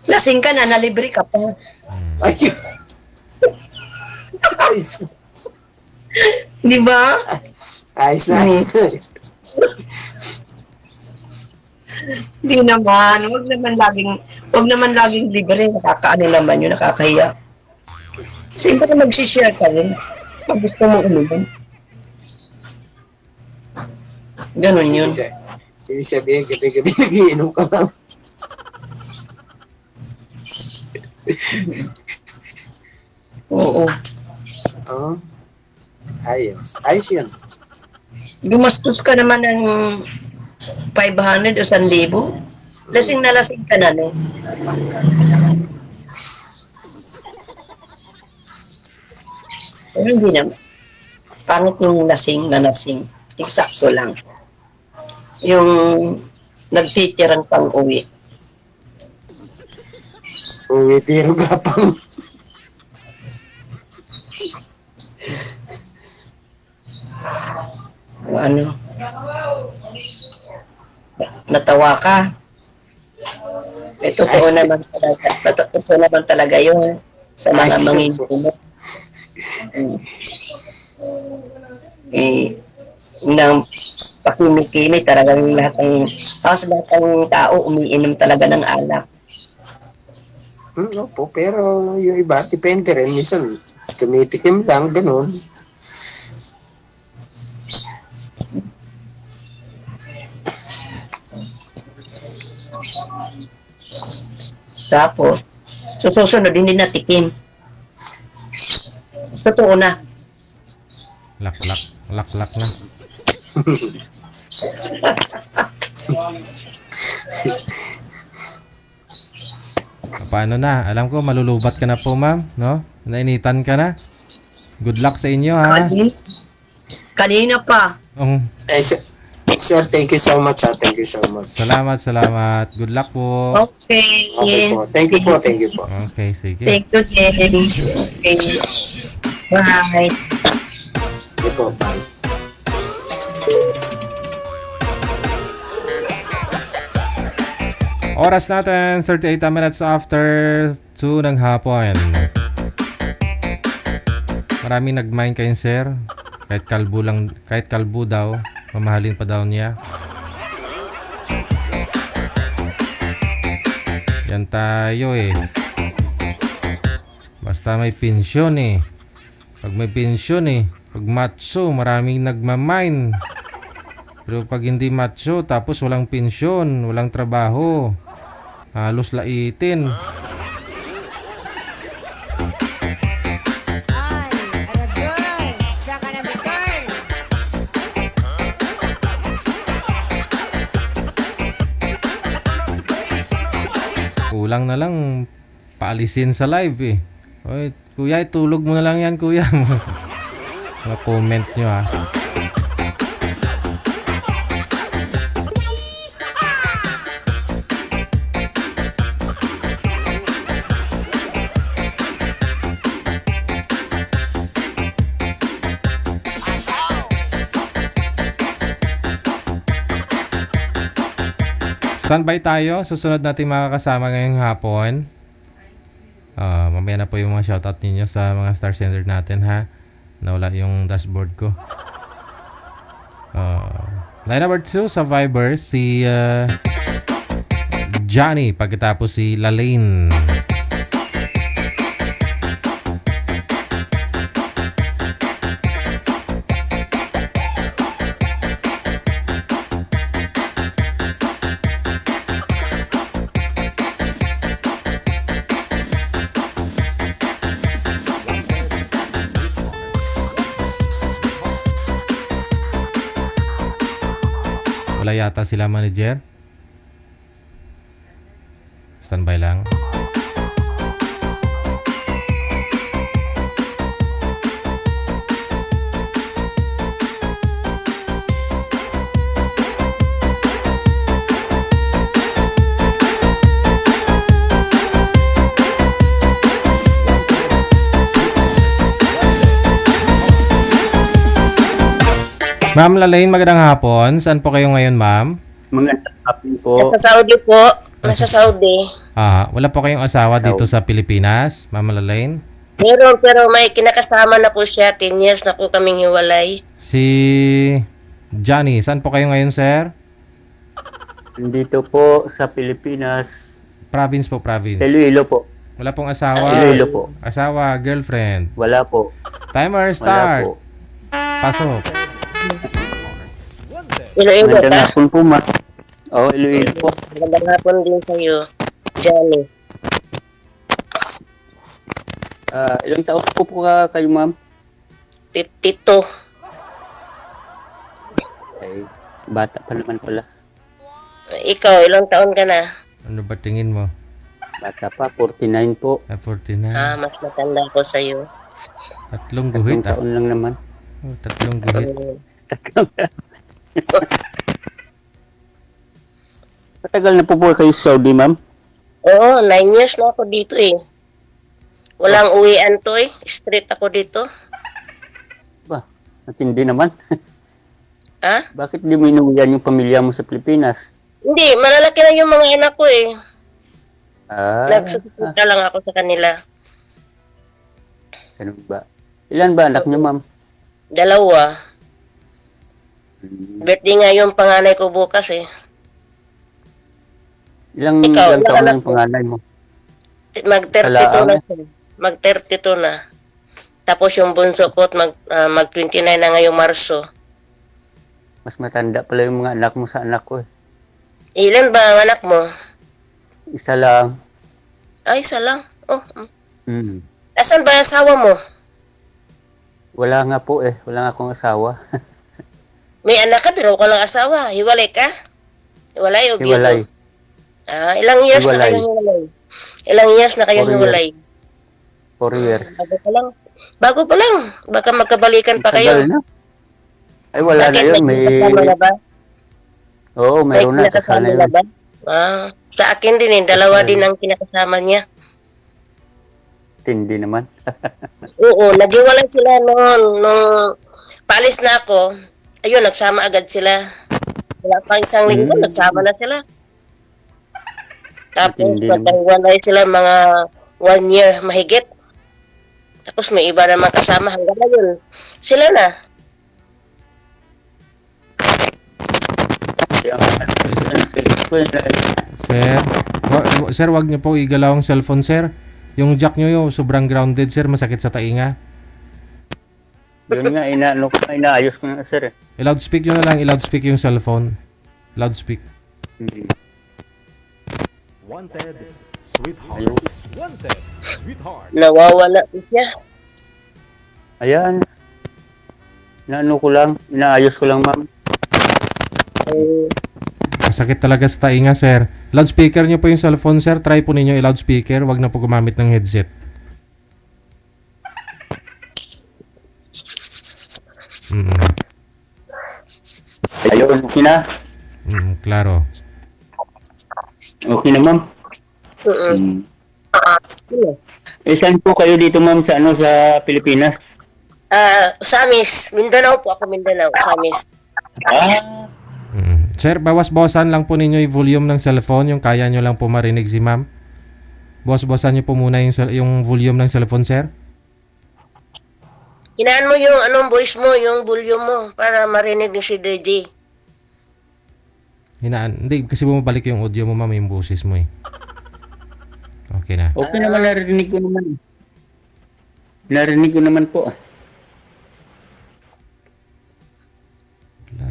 Lasing ka na, nalibre ka pa. Ayun. Di ba? Ayos na. Hindi naman, wag naman laging libre, nakakaano naman yun, nakakahiya. Siyempre mag-share ka rin. Pag gusto mo uminom. Ganun yun. Ibig sabihin, gabi-gabi nagiinom ka lang. Oo. Oh. Ayos. Ayos yun. Gumastos ka naman ng 500 o 1,000. Lasing na lasing ka na, no? Pero hindi naman. Pangit yung lasing na lasing. Eksakto lang. Yung nagtitirang pang uwi. Uwi, tiro gapang. Ano? Natawa ka. Totoo naman talaga yun sa mga manginginom. Nang pakimikimi talagang lahat ng tao umiinom talaga ng alak. Opo, pero yung iba, depende rin. Minsan, tumitikim lang, ganun. Tapos, susunod, hindi natikim. Totoo na. Lak na. Paano na? Alam ko malulubat ka na po, ma'am, no? Nainitan ka na. Good luck sa inyo, ha? Kanina pa. Sir, thank you so much, ha? Thank you so much. Salamat. Good luck po. Okay. Okay po. Thank you po. Okay, sige. Thank you, Jenny. Okay. Bye. Okay po, bye. Oras natin, 38 minutes after 2 ng hapon. Maraming nag-mind kayo, sir. Kahit kalbo daw, mamahalin pa daw niya. Yan tayo eh. Basta may pensyon eh. Pag may pensyon eh, pag macho, maraming nagmamind. Pero pag hindi macho, tapos walang pensyon, walang trabaho, halos laitin. Kulang na lang paalisin sa live eh. Oy, kuya, itulog mo na lang yan, kuya. Mga comment nyo ha. Standby tayo. Susunod natin makakasama ngayong hapon. Mamaya na po yung mga shoutout ninyo sa mga star sender natin, ha. Nawala yung dashboard ko. Line number 2 sa Viber, si Johnny. Pagkatapos si Lalaine. Wala yata sila manager. Standby lang. Ma'am Lalaine, magandang hapon. Saan po kayo ngayon, ma'am? Magandang hapon po. Nasa Saudi po. Nasa Saudi. Wala po kayong asawa dito sa Pilipinas, ma'am Lalaine? Meron, pero may kinakasama na po siya. 10 years na po kaming hiwalay. Si Johnny, saan po kayo ngayon, sir? Dito po sa Pilipinas, Province po, province. Iloilo po. Wala pong asawa. Iloilo po. Asawa, girlfriend. Wala po. Timer Wala start. po. Pasok. Iloilo Magandang ka. hapon po, ma. Oo, Iloilo po. Magandang hapon din sa'yo, Johnny. Ilang taon po kayo, ma'am? 52. Ay, bata pa naman pala. Ikaw, ilang taon ka na? Ano ba tingin mo? Bata pa, 49 po. 49. Mas matanda ko sa'yo. Tatlong guhit. Tatlong taon lang naman. Tatlong guhit. Matagal na po kayo sa Saudi, ma'am? Oo, 9 years na ako dito eh. Walang uwian to eh. Straight ako dito. Ba, matindi naman. Ha? Bakit di mo inuwian yung pamilya mo sa Pilipinas? Hindi, malalaki na yung mga anak ko eh. Ah, Nagsusupunta lang ako sa kanila. ganun ba? Ilan ba anak niyo, ma'am? 2. Birthday nga yung panganay ko bukas eh. Ilang Ikaw, ilang taon ilang na anak yung panganay mo? Mag-32 na siya. Mag-32 na. Tapos yung bunso ko mag-29 na ngayong Marso. Mas matanda pala yung mga anak mo sa anak ko eh. Ilan ba ang anak mo? Isa lang. Ay, isa lang. Oh. Mm. Asan ba yung asawa mo? Wala nga po eh. Wala nga akong asawa. May anak ka pero walang asawa. Hiwalay ka? Hiwalay o biyudo? Hiwalay. Ilang years na Hiwalay. kayong hiwalay? Ilang years na kayong 4 years. hiwalay? 4 years. Bago pa lang. Bago pa lang. Baka magkabalikan pa kayo. Tagal na. Ay, wala na yun. May... kinakasama na ba? Oo, mayroon na. kinakasama Kasana na yun. ba? Sa akin din eh. 2 din ang kinakasama niya. Tindi naman. Oo, naghiwalay sila noon. Nung paalis na ako, ayun, nagsama agad sila. Wala pa isang linggo, nagsama na sila. Tapos, Matindi naman. naghiwalay sila mga 1 year mahigit. Tapos may iba naman kasama hanggang ngayon. Sila na. Sir, wag niyo po igalaw ang cellphone, sir. Yung jack niyo yung sobrang grounded, sir. Masakit sa tainga. Yun nga, inaayos ko nga, sir. I-loudspeak nyo na lang. I-loudspeak yung cellphone. Loudspeak. Wanted, sweetheart. Wanted, sweetheart. Nawawala siya. Ayan. Inaayos ko lang, ma'am. Masakit talaga sa tainga, sir. Loudspeaker nyo po yung cellphone, sir. Try po ninyo i-loudspeaker. Wag na po gumamit ng headset. Ayun, okay na. Klaro. Okay na, ma'am. Saan po kayo dito, ma'am, sa Pilipinas? Usamis. Mindanao po ako, Mindanao. Usamis. Sir, bawas-bawasan lang po ninyo yung volume ng cellphone. Yung kaya nyo lang po marinig si ma'am. Bawas-bawasan nyo po muna yung volume ng cellphone, sir. Hinaan mo yung anong voice mo, yung volume mo, para marinig ni si DJ. Hindi, kasi bumabalik yung audio mo, ma'am, yung boses mo eh. Okay na. Okay naman, narinig ko naman. Narinig ko naman po.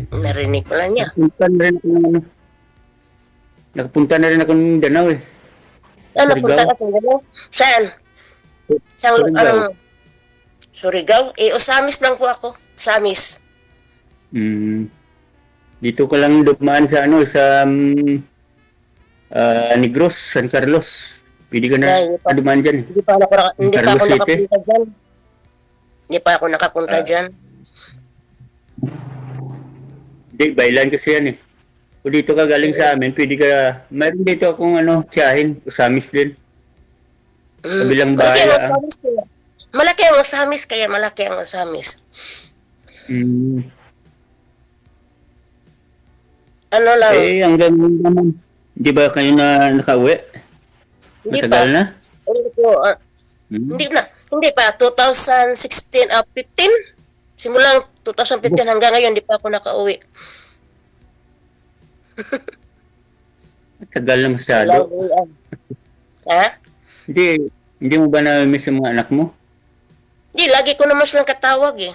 Narinig ko lang niya. Nakapunta na rin ako ng Mindanao eh. Napunta ka sa Mindanao? Saan? Surigao. Surigao? Usamis lang po ako. Usamis. Dito ka lang dumaan sa Negros, San Carlos. Pwede ka na dumaan dyan. Hindi pa ako nakapunta dyan. Hindi pa ako nakapunta dyan. Hindi, bailan kasi yan eh. Kung dito ka galing sa amin, pwede ka, mayroon dito akong tiyahin, Usamis din. Kabilang bahay. Malaki ang Usamis, kaya malaki ang Usamis. Ano lang? Hanggang naman. Hindi ba kayo na nakauwi? Hindi Matagal pa. na? Hindi pa. 2016, 15? Simulang 2015 hanggang ngayon, hindi pa ako nakauwi. Tagal na Walang masyado. ulan. Ha? Hindi mo ba na-miss yung mga anak mo? Di, lagi ko naman silang katawag eh.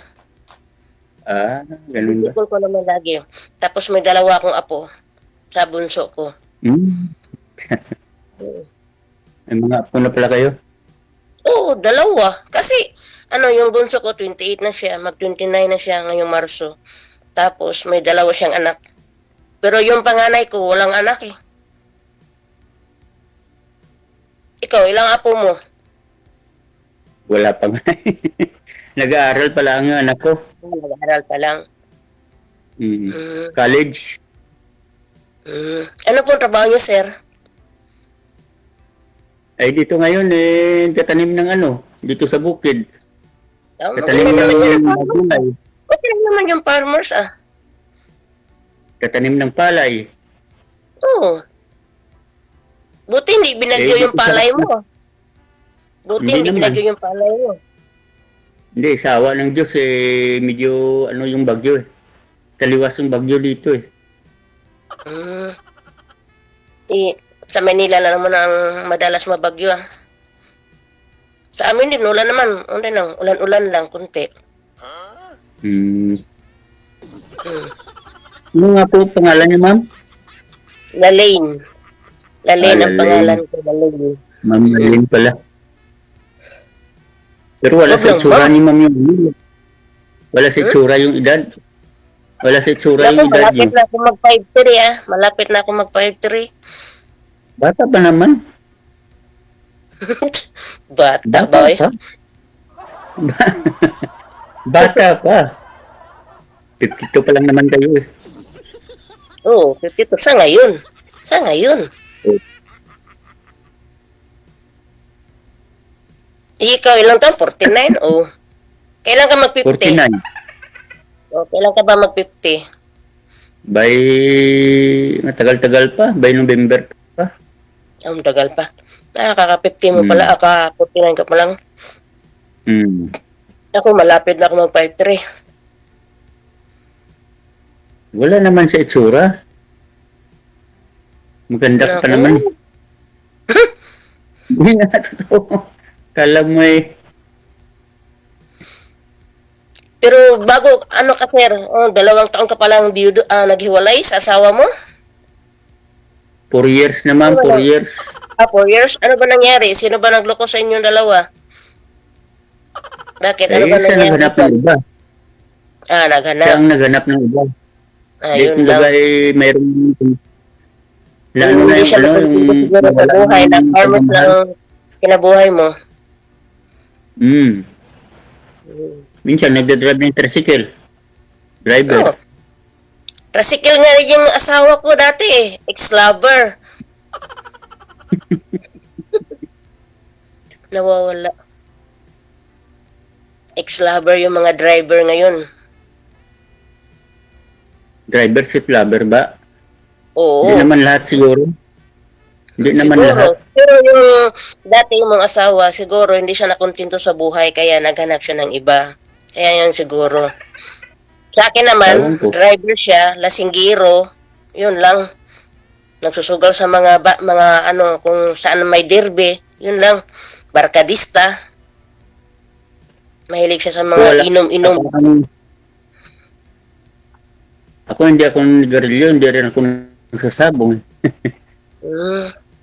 Ganun ba? Bibigol ko naman lagi. Tapos may dalawa akong apo sa bunso ko. May mga apo na pala kayo? Oo, dalawa. Kasi, yung bunso ko, 28 na siya. Mag-29 na siya ngayong Marso. Tapos, may dalawa siyang anak. Pero yung panganay ko, walang anak eh. Ikaw, ilang apo mo? Wala pa nga. Nag-aaral pala ang anak ko. Nag-aaral pa lang. College. Ano pong trabaho niyo, sir? Ay, dito ngayon, tatanim ng dito sa bukid. Tatanim Okay naman ng yung gulay. Okay naman yung farmers Tatanim ng palay. Oo. Buti hindi binagyo yung palay mo. Buti hindi binagyo yung palay mo. Hindi, sawa ng Diyos medyo yung bagyo Taliwas yung bagyo dito Sa Manila lang naman ang madalas mabagyo Sa amin din, ulan naman. Ulan-ulan lang, kunti. Ano nga po pangalan niyo, ma'am? Lalaine. Lalaine ang pangalan ko, Lalaine. Ma'am Lalaine pala. Pero wala sa itsura ni ma'am yung Wala sa itsura yung edad. Wala sa itsura yung edad Malapit na ako mag-5'3" Malapit na ako mag-5'3". Bata ba naman? Bata ba eh? Bata pa. 52 pa lang naman kayo Oo, 52. Sa ngayon. Ikaw, ilang taon? 49? O. Kailan ka mag-50? 49. O, kailan ka ba mag-50? By matagal-tagal pa. By November pa. Ang tagal pa. Kaka-50 mo pala. Kaka-49 ka pa lang. Ako, malapit na ako mag-53. Wala naman sa itsura. Maganda ka pa naman. Hindi nga totoo. Kala mo Pero bago, ka sir? 2 taon ka palang naghiwalay sa asawa mo? 4 years naman, 4 years. 4 years? Ano ba nangyari? Sino ba nagloko sa inyong dalawa? Bakit? Ano ba nangyari? Siya naghanap ng iba. Naghanap. Siya ang naghanap ng iba. Yun lang. Mayroong lalo na yung siguro sa buhay na farmers lang kinabuhay mo. Minsan nagdadrive ng tricycle. Driver. Tricycle nga yung asawa ko dati ex-lover. Nawawala. Ex-lover yung mga driver ngayon. Driver si lover ba? Oo. Hindi naman lahat siguro. Hindi naman lahat. Pero yung dati yung mga asawa, siguro hindi siya nakontento sa buhay kaya naghanap siya ng iba. Kaya yun siguro. Sa akin naman, driver siya, lasinggiro, yun lang. Nagsusugal sa mga kung saan may derby, yun lang. Barkadista. Mahilig siya sa mga inom-inom. Ako hindi ako nagarilyo, hindi rin ako nagsasabong.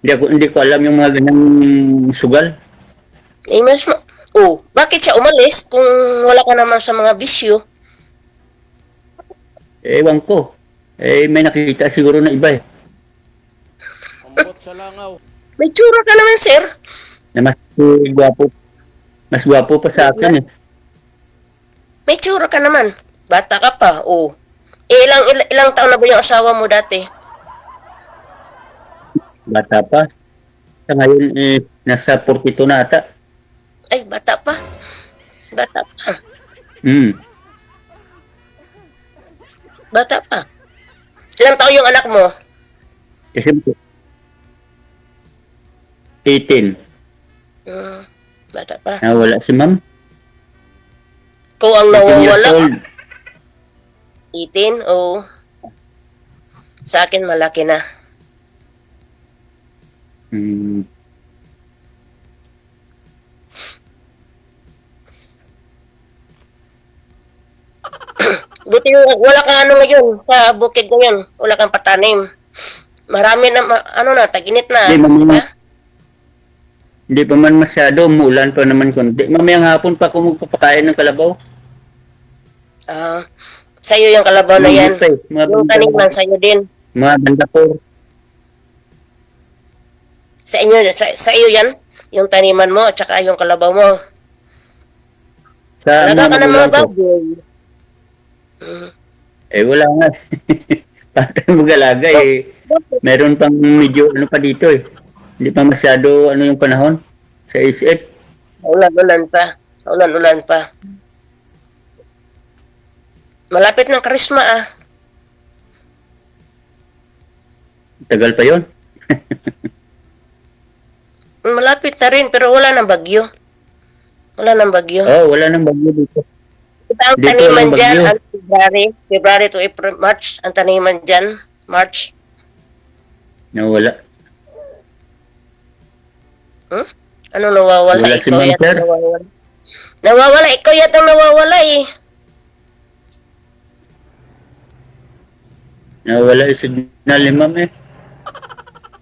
Hindi ko alam yung mga ganyang sugal. Bakit siya umalis kung wala ka naman sa mga bisyo? Ewan ko. May nakikita siguro na iba May tsura ka naman, sir. Na mas gwapo pa sa akin May tsura ka naman. Bata ka pa, ilang taon na ba yung asawa mo dati? Bata pa. Sa ngayon, nasa 42 na ata. Ay, bata pa. Bata pa. Bata pa. Ilang taon yung anak mo? Kasi 18. Bata pa. Nawala si ma'am. Ikaw ang nawawala. 18? Oo. Sa akin, malaki na. Hmm. Buti wala kang ano ngayon sa bukid ngayon. Wala kang patanim. Marami na, ano na, taginit na. Hindi pa man masyado, umuulan pa naman konti. Mamayang hapon pa ako magpapakain ng kalabaw. Sa'yo yung kalabaw na yan. Yung taniman, sa'yo din. Mga bandapor. Sa iyo yan? Yung taniman mo, at saka yung kalabaw mo. Talaga ka ng mga baboy. Wala nga. Patay mag-alaga Meron pang medyo ano pa dito Hindi pa masyado ano yung panahon sa isip. Ulan-ulan pa. Malapit ng Karisma Tagal pa yon. Malapit na rin pero wala nang bagyo. Wala nang bagyo dito. Ang taniman dyan, February to April, March, ang taniman dyan, March. Nawala. Ano nawawala? Wala Ikaw si yata nawawala. Nawawala, ikaw yata nawawala Nawala yung signal ni ma'am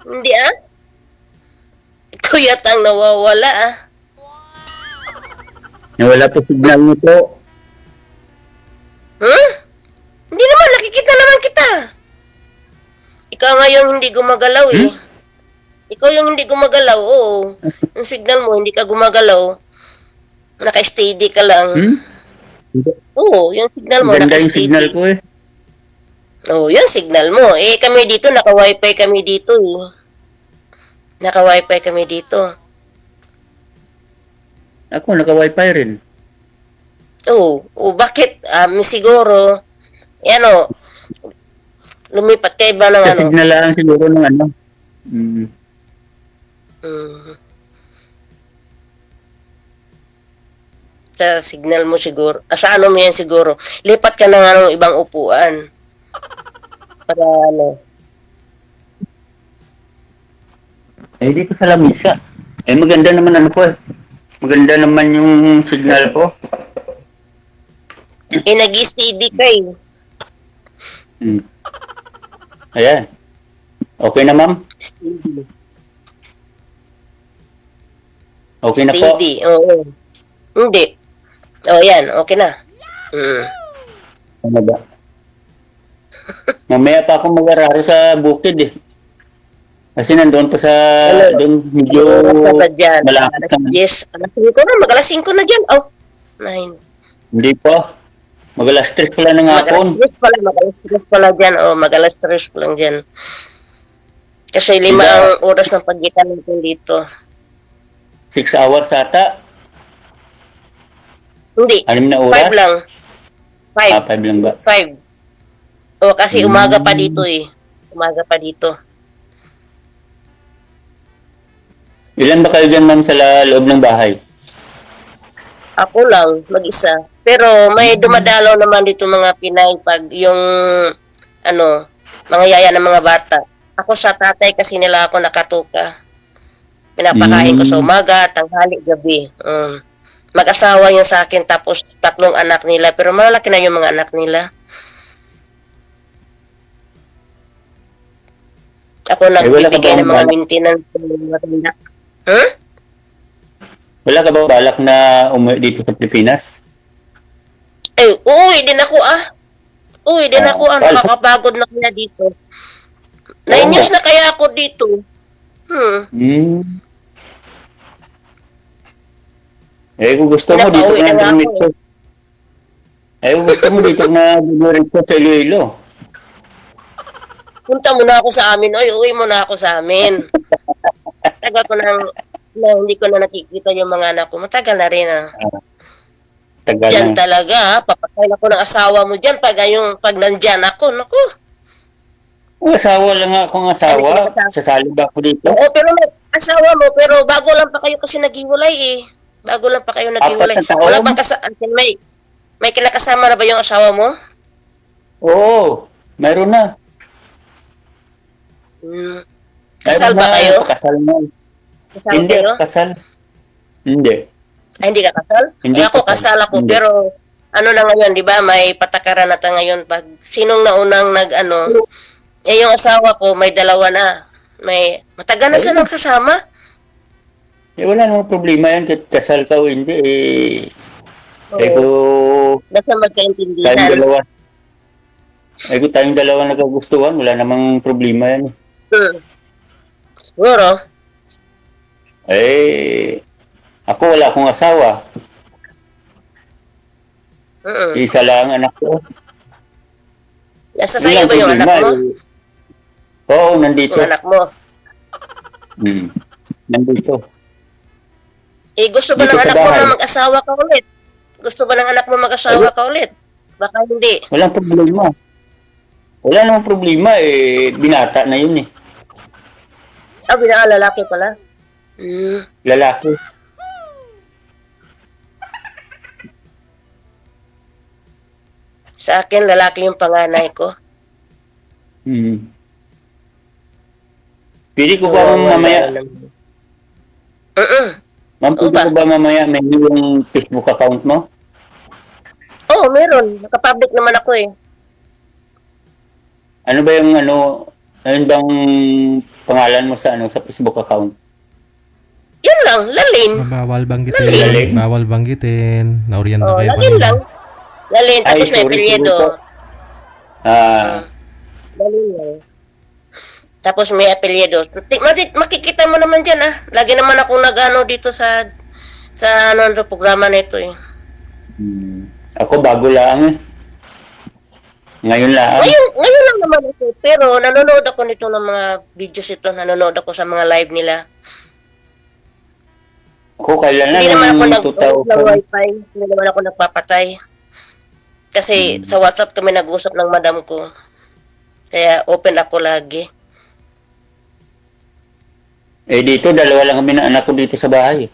Hindi Ikaw yata ang nawawala Nawala po signal nito. Hindi naman, nakikita naman kita. Ikaw nga yung hindi gumagalaw Ikaw yung hindi gumagalaw, oo. Yung signal mo, hindi ka gumagalaw. Naka-steady ka lang. Oo, yung signal mo, Ganda naka-steady. yung signal ko Oo, yung signal mo. Kami dito, naka-wifi kami dito Naka-wifi kami dito. Ako, naka-wifi rin. Oo, bakit? Siguro, lumipat kayo ba ng Sa signal lang siguro ng Sa signal mo siguro. Sa ano mo yan siguro. Lipat ka ng ibang upuan. Para dito sa lamisa. Maganda naman Maganda naman yung signal ko. nag-steady ka Ayan. Okay na, ma'am? Steady. Okay na po? Steady, oo. Hindi. Yan. Okay na. Ano ba? Mamaya pa ako mag-araro sa bukid Kasi nandoon pa sa... Doon medyo... malapit na. Yes. Alas 5 na. Mag-alas 5 na dyan. 9. Hindi pa. Mag-alas 3 pala ng hapon. Mag-alas 3 pala dyan. Mag-alas 3 pa lang dyan. Kasi 5 ang oras ng pagitan natin dito. 6 hours ata. Hindi. 6 na oras? 5 lang. 5. 5 lang ba? 5. Kasi umaga pa dito Umaga pa dito. Ilan ba kayo dyan, ma'am, sa loob ng bahay? Ako lang, mag-isa. Pero may dumadalaw naman dito mga Pinay pag yung mga yaya ng mga bata. Ako sa tatay kasi nila ako nakatuka. Pinapakain ko sa umaga, tanghali, gabi. Mag-asawa yun sa akin tapos 3 anak nila. Pero malalaki na yung mga anak nila. Ako nagbibigay ng mga maintenance ng matanda. Wala ka ba balak na umuwi dito sa Pilipinas? Uuwi din ako Uwi din ako nakakapagod na kaya dito. 9 years na kaya ako dito. Kung gusto mo dito na dumito. Kung gusto mo dito na dumito sa Iloilo. Punta mo na ako sa amin. Uwi mo na ako sa amin. Tagal ko hindi ko na nakikita yung mga anak ko. Matagal na rin Tagal Yan na. talaga. Papatay ako ng asawa mo dyan pag nandyan ako. Naku. Asawa lang akong asawa. Sasalib ako dito. Oo, pero may asawa mo. Pero bago lang pa kayo kasi naghiwalay Bago lang pa kayo naghiwalay. Wala bang may kinakasama na ba yung asawa mo? Oo. Mayroon na. Kasal ba kayo? Kasal na. Kasal Hindi kayo? ako kasal. Hindi. Ay, hindi ka kasal? Hindi Ako kasal. kasal ako, Hindi. pero ano na ngayon, di ba? May patakaran na ngayon. Pag sinong naunang yung asawa ko, may dalawa na. Matagal na silang kasama. Wala namang problema yan. Kahit kasal ka o hindi, Basta tayong magkaintindihan. dalawa. Kung tayong dalawa nagkagustuhan, wala namang problema yan. Siguro. Ako wala akong asawa. Isa lang anak ko. Nasa sa'yo ba yung anak mo? Oo, nandito. Yung anak mo? Nandito. Gusto ba Dito ng sa anak mo bahay. na mag-asawa ka ulit? Gusto ba ng anak mo mag-asawa ka ulit? Baka hindi. Walang problema. Wala namang problema. Binata na yun . Lalaki pala. Lalaki. Sa akin, lalaki yung panganay ko. Pwede ko ba mamaya? Ma'am, pwede ba? ko ba mamaya may yung Facebook account mo? Oo, meron. Nakapublic naman ako . Ano ba yung ano bang pangalan mo sa sa Facebook account? Yun lang, Lalin. Bawal banggitin. Lalin. Bawal banggitin. Naoriento kayo Lalin kanina. lang. Lalin, tapos may apelyido. Lalin lang. Tapos may apelyido. Makikita mo naman dyan Lagi naman akong nag-ano dito sa programa na ito . Ako bago lang . Ngayon lang. Ngayon lang naman ito. Pero nanonood ako nito ng mga videos ito. Nanonood ako sa mga live nila. Ako kailan na Hindi naman ako ng wifi. Hindi naman ako nagpapatay. Kasi sa WhatsApp kami nag-usap ng madam ko. Kaya open ako lagi. Dito, dalawa lang kami ng anak ko dito sa bahay.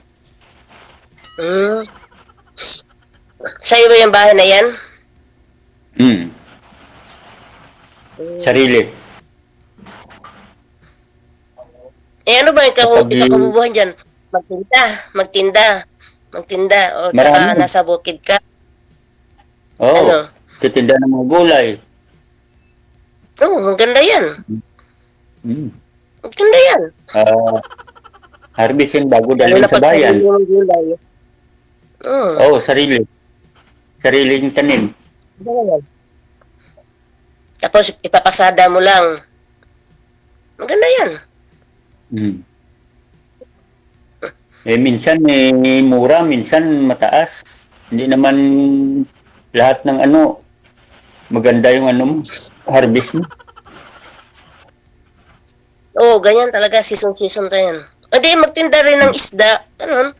Sa'yo ba yung bahay na yan? Sarili. Ano ba yung kabubuhan dyan? Magtinda. O Marami. nasa bukid ka. Oo. Titinda ng mga gulay. Maganda yan. Maganda yan. Harvestin bago dalhin sa bayan. Oo, sarili. Sariling tanim. Tapos ipapasada mo lang. Maganda yan. Minsan mura, minsan mataas. Hindi naman lahat ng maganda yung harvest mo. Ganyan talaga, season to yan. Hindi, magtinda rin ng isda. Ganun.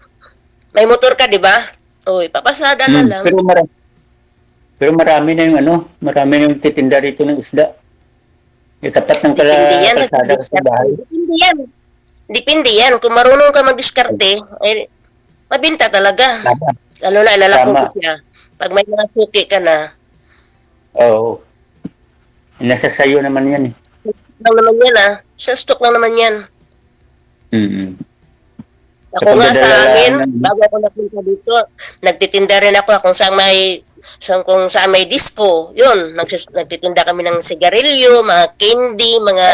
May motor ka, di ba? Ipapasada na lang. Pero marami na yung marami na yung titinda rito ng isda. Tapat ng kalsada sa bahay. Depende yan. Kung marunong ka mag-diskarte, mabinta talaga. Lalo na ilalakong ko siya. Pag may mga suki ka na. Oo. Nasa sayo naman yan . Lang naman yan Sa stock lang naman yan. Ako nga sa amin, bago ako napunta dito, nagtitinda rin ako kung saan may disco. Yun, nagtitinda kami ng sigarilyo, mga candy, mga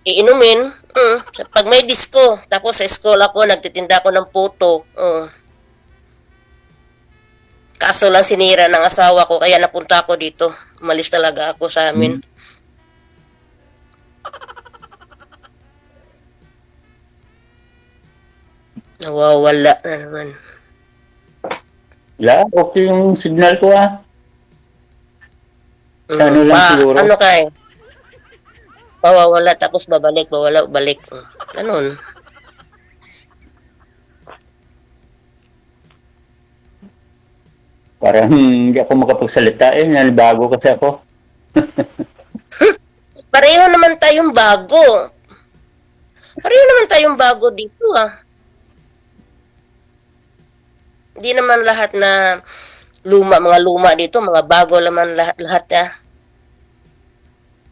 iinumin. Pag may disco, tapos sa school ako, nagtitinda ako ng puto. Kaso lang sinira ng asawa ko, kaya napunta ako dito. Umalis talaga ako sa amin. Nawawala na naman. Okay yung signal ko Sa lang siguro. Ano kay? Pawawala tapos babalik, balik. Ganun. Parang hindi ako makapagsalita nalibago kasi ako. Pareho naman tayong bago. Dito Hindi naman lahat na mga luma dito, mga bago naman lahat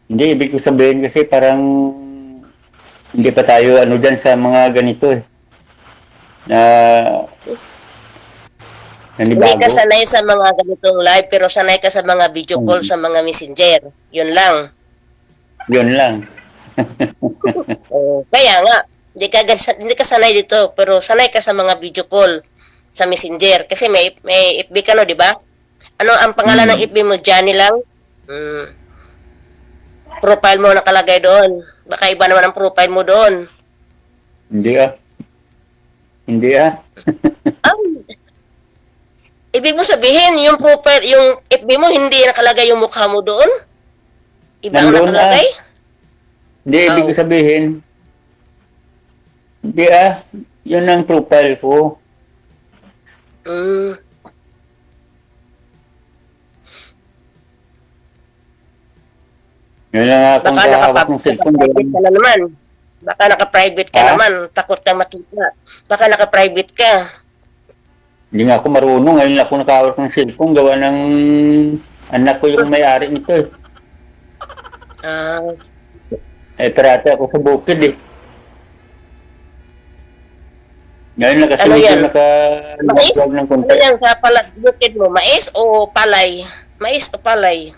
Hindi, ibig ko sabihin kasi parang Hindi pa tayo ano dyan sa mga ganito eh. Na Hindi nanibago. ka sanay sa mga ganitong live, pero sanay ka sa mga video call sa mga messenger. Yun lang. Yun lang. Kaya nga, hindi ka sanay dito, pero sanay ka sa mga video call sa messenger. Kasi may FB ka, no, di ba? Ano ang pangalan ng FB mo? Johnny lang? Profile mo nakalagay doon. Baka iba naman ang profile mo doon. Hindi ah. Hindi ah. Ibig mo sabihin, yung profile, yung FB mo, hindi nakalagay yung mukha mo doon? Iba ang Nandun nakalagay? Hindi, ibig ko sabihin. Hindi ah. Yun ang profile ko. Yun lang akong kahawak ng cellphone. Naka-private ka na naman. Baka naka-private ka naman. Takot ka makita. Baka naka-private ka. Hindi nga ako marunong. Ngayon ako nakahawak ng cellphone. Gawa ng anak ko yung may-ari nito eh. Parati ako sa bukid eh. Ngayon nakasunod yung Mais? ng konti. Ano yan sa bukid mo? Mais o palay? Mais o palay?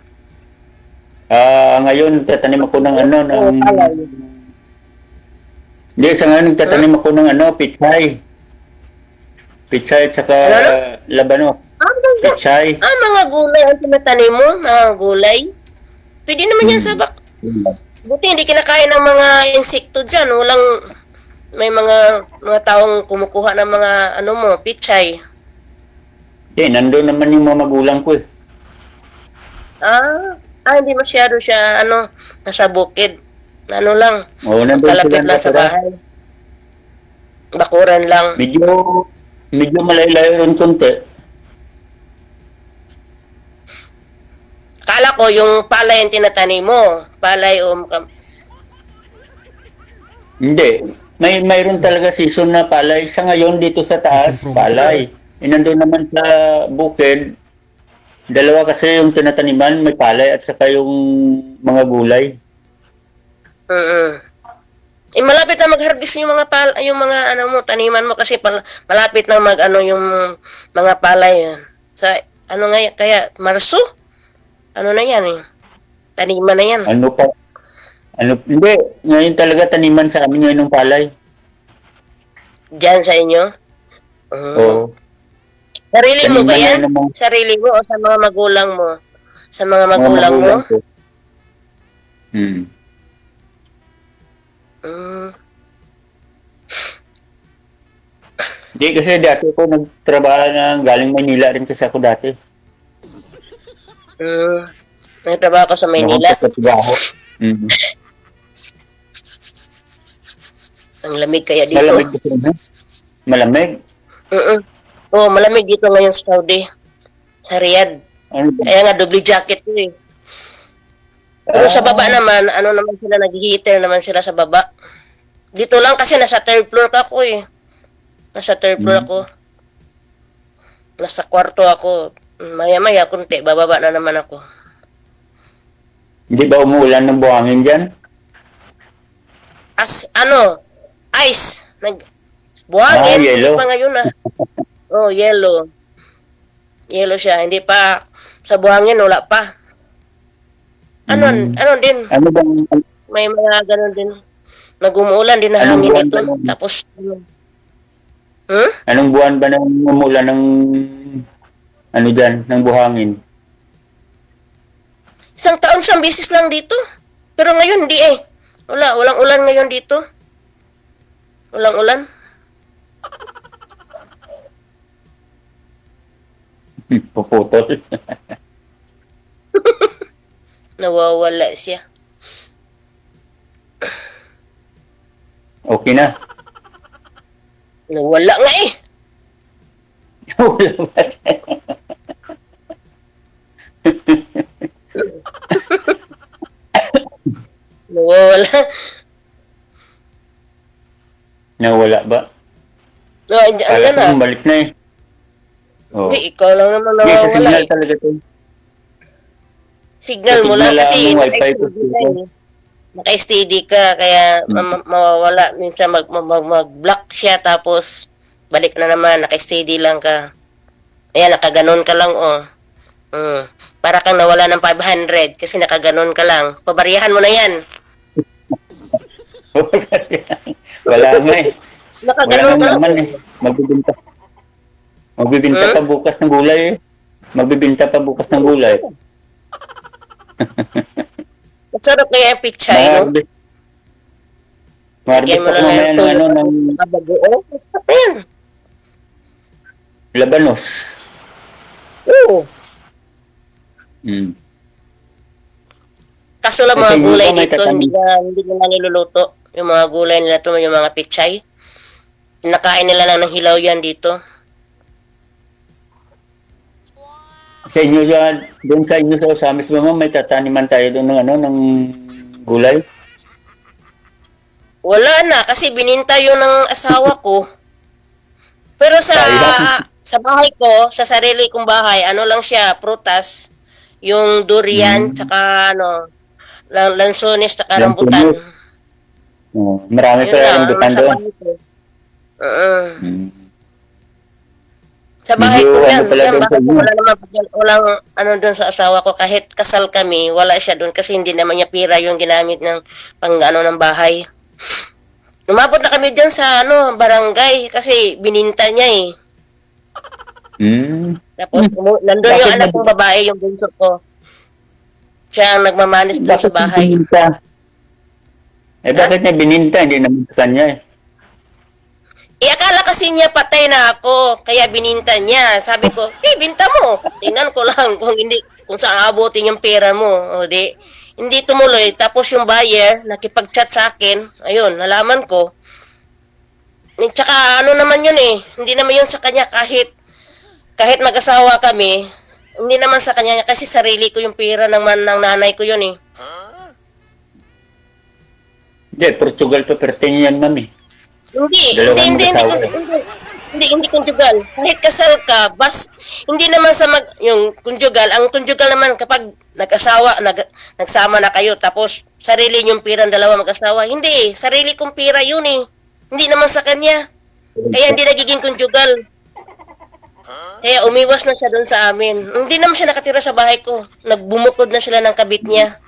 Ngayon tatanim ako ng ano ng Hindi, sa ngayon nagtatanim ako ng pichay. Pichay at saka labano. Pichay. Mga gulay ang tinatanim mo? Mga gulay? Pwede naman yan sa buti hindi kinakain ng mga insekto dyan. May mga taong kumukuha ng mga pichay. Nandun naman yung mga magulang ko eh. Hindi masyado siya, nasa bukid. Lang, kalapit lang sa bahay. Bakuran lang. Medyo malay-layo rin konti. Kala ko yung palay ang tinatanim mo. Palay o... Hindi. Mayroon talaga season na palay. Sa ngayon dito sa taas, palay. Nandun naman sa bukid, dalawa kasi yung tinataniman, may palay at saka yung mga gulay. Malapit na mag-harvest yung mga taniman mo kasi malapit na yung mga palay. Sa kaya Marso? Ano na yan eh? Taniman na yan. Hindi, ngayon talaga taniman sa amin ngayon ng palay. Diyan sa inyo? Oo. Sarili mo ba yan? Sarili mo o sa mga magulang mo? Sa mga magulang mo? Hindi kasi dati ko nagtrabaho na galing Maynila rin kasi ako dati. Nagtrabaho ko sa Maynila? Ang lamig kaya dito. Malamig dito. Malamig? Malamig dito ngayon sa Saudi. Sa Riyadh. Kaya nga, double jacket ko eh. Pero sa baba naman, naman sila, nag-heater naman sila sa baba. Dito lang kasi nasa third floor ako eh. Nasa third floor ako. Nasa kwarto ako. Maya-maya, kunti, bababa na naman ako. Hindi ba umuulan ng buhangin dyan? Ice. Buhangin. Yellow. Pa ngayon na. Yellow. Yellow siya. Hindi pa, sa buhangin, wala pa. Ano din? Ano bang... May mga ganun din. Nag-umuulan din na hangin dito. Tapos, Anong buwan ba nang umuulan ng... dyan, ng buhangin? Isang taon siyang bisis lang dito. Pero ngayon, hindi eh. Walang ulan ngayon dito. Walang ulan. Puputol. Nawawala siya. Okay na. Nawala nga eh. Wala ba? Nawawala. Nawala ba? Ano na? Balik na eh. Hindi, ikaw lang naman Sa nawawala. signal talaga to. Signal mo lang kasi wifi ko. naka-steady ka, kaya mawawala. Minsan mag-block siya, tapos balik na naman, naka-steady lang ka. Ayan, nakaganon ka lang, oh. Para kang nawala ng 500 kasi nakaganon ka lang. Pabariyahan mo na yan. Wala nga eh. Nakaganon ka lang. Naman eh. Magbibinta. Magbibinta pa bukas ng gulay eh. Magbibinta pa bukas ng gulay. Masarap kaya yung pichay, no? Marbis ako mamaya ng ano ng mabagoong. Masarap yan. Labanos. Oo. Mm. Kaso lang mga gulay dito, hindi na niluluto. Yung mga gulay nila ito, yung mga pichay. Nakain nila lang ng hilaw yan dito. Sa inyo yan, doon sa inyo sa Samis ba may tataniman tayo doon ng ano, ng gulay? Wala na, kasi bininta yun ng asawa ko. Pero sa bahay ko, sa sarili kong bahay, ano lang siya, prutas, yung durian, tsaka ano, lansones, tsaka rambutan. Marami pa yung rambutan doon. Sa bahay ko yan, walang ano doon sa asawa ko, kahit kasal kami, wala siya doon kasi hindi naman niya pira yung ginamit ng pang ano ng bahay. Umabot na kami dyan sa ano, barangay kasi bininta niya eh. Tapos nandun yung anak kong babae, yung bunso ko. Siya ang nagmamanis doon sa bahay. Bakit niya bininta? Hindi naman sa kanya eh. Akala kasi niya patay na ako, kaya bininta niya. Sabi ko, binta mo. Tingnan ko lang kung saan abutin yung pera mo. O hindi tumuloy. Tapos yung buyer, nakipag-chat sa akin. Ayun, nalaman ko. Tsaka ano naman yun eh. Hindi naman yun sa kanya kahit mag-asawa kami. Hindi naman sa kanya kasi sarili ko yung pera ng nanay ko yun eh. Hindi, Portugal pa pertin yan, mami. Hindi conjugal. Kahit kasal ka, hindi naman yung conjugal. Ang conjugal naman kapag nagsama na kayo, tapos sarili yung pira ng dalawa mag-asawa. Hindi, sarili kong pira yun eh. Hindi naman sa kanya. Kaya hindi nagiging conjugal. Kaya umiwas na siya doon sa amin. Hindi naman siya nakatira sa bahay ko. Nagbumukod na sila ng kabit niya.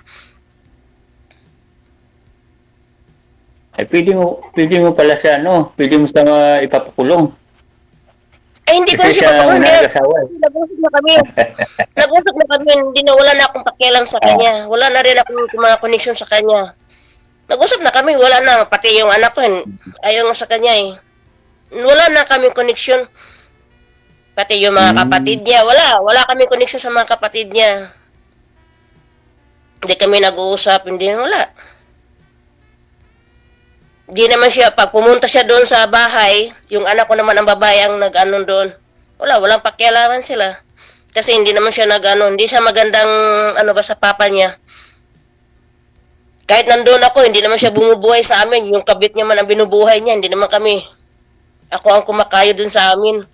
Ay, pwede mo pala siya, pwede mo siya ipapakulong. Hindi ko siya papakulong. Nag-usap na kami. Wala na akong pakialam sa kanya. Wala na rin akong mga connection sa kanya. Nag-usap na kami, wala na. Pati yung anak ko, ayaw nga sa kanya eh. Wala na kaming connection. Pati yung mga kapatid niya, wala kaming connection sa mga kapatid niya. Hindi kami nag-uusap, wala. Di naman siya, pag pumunta siya doon sa bahay, yung anak ko naman ang babae ang nag-ano doon. Walang pakialaman sila. Kasi hindi naman siya hindi siya magandang sa papa niya. Kahit nandoon ako, hindi naman siya bumubuhay sa amin. Yung kabit niya man ang binubuhay niya, hindi naman kami. Ako ang kumakayo doon sa amin.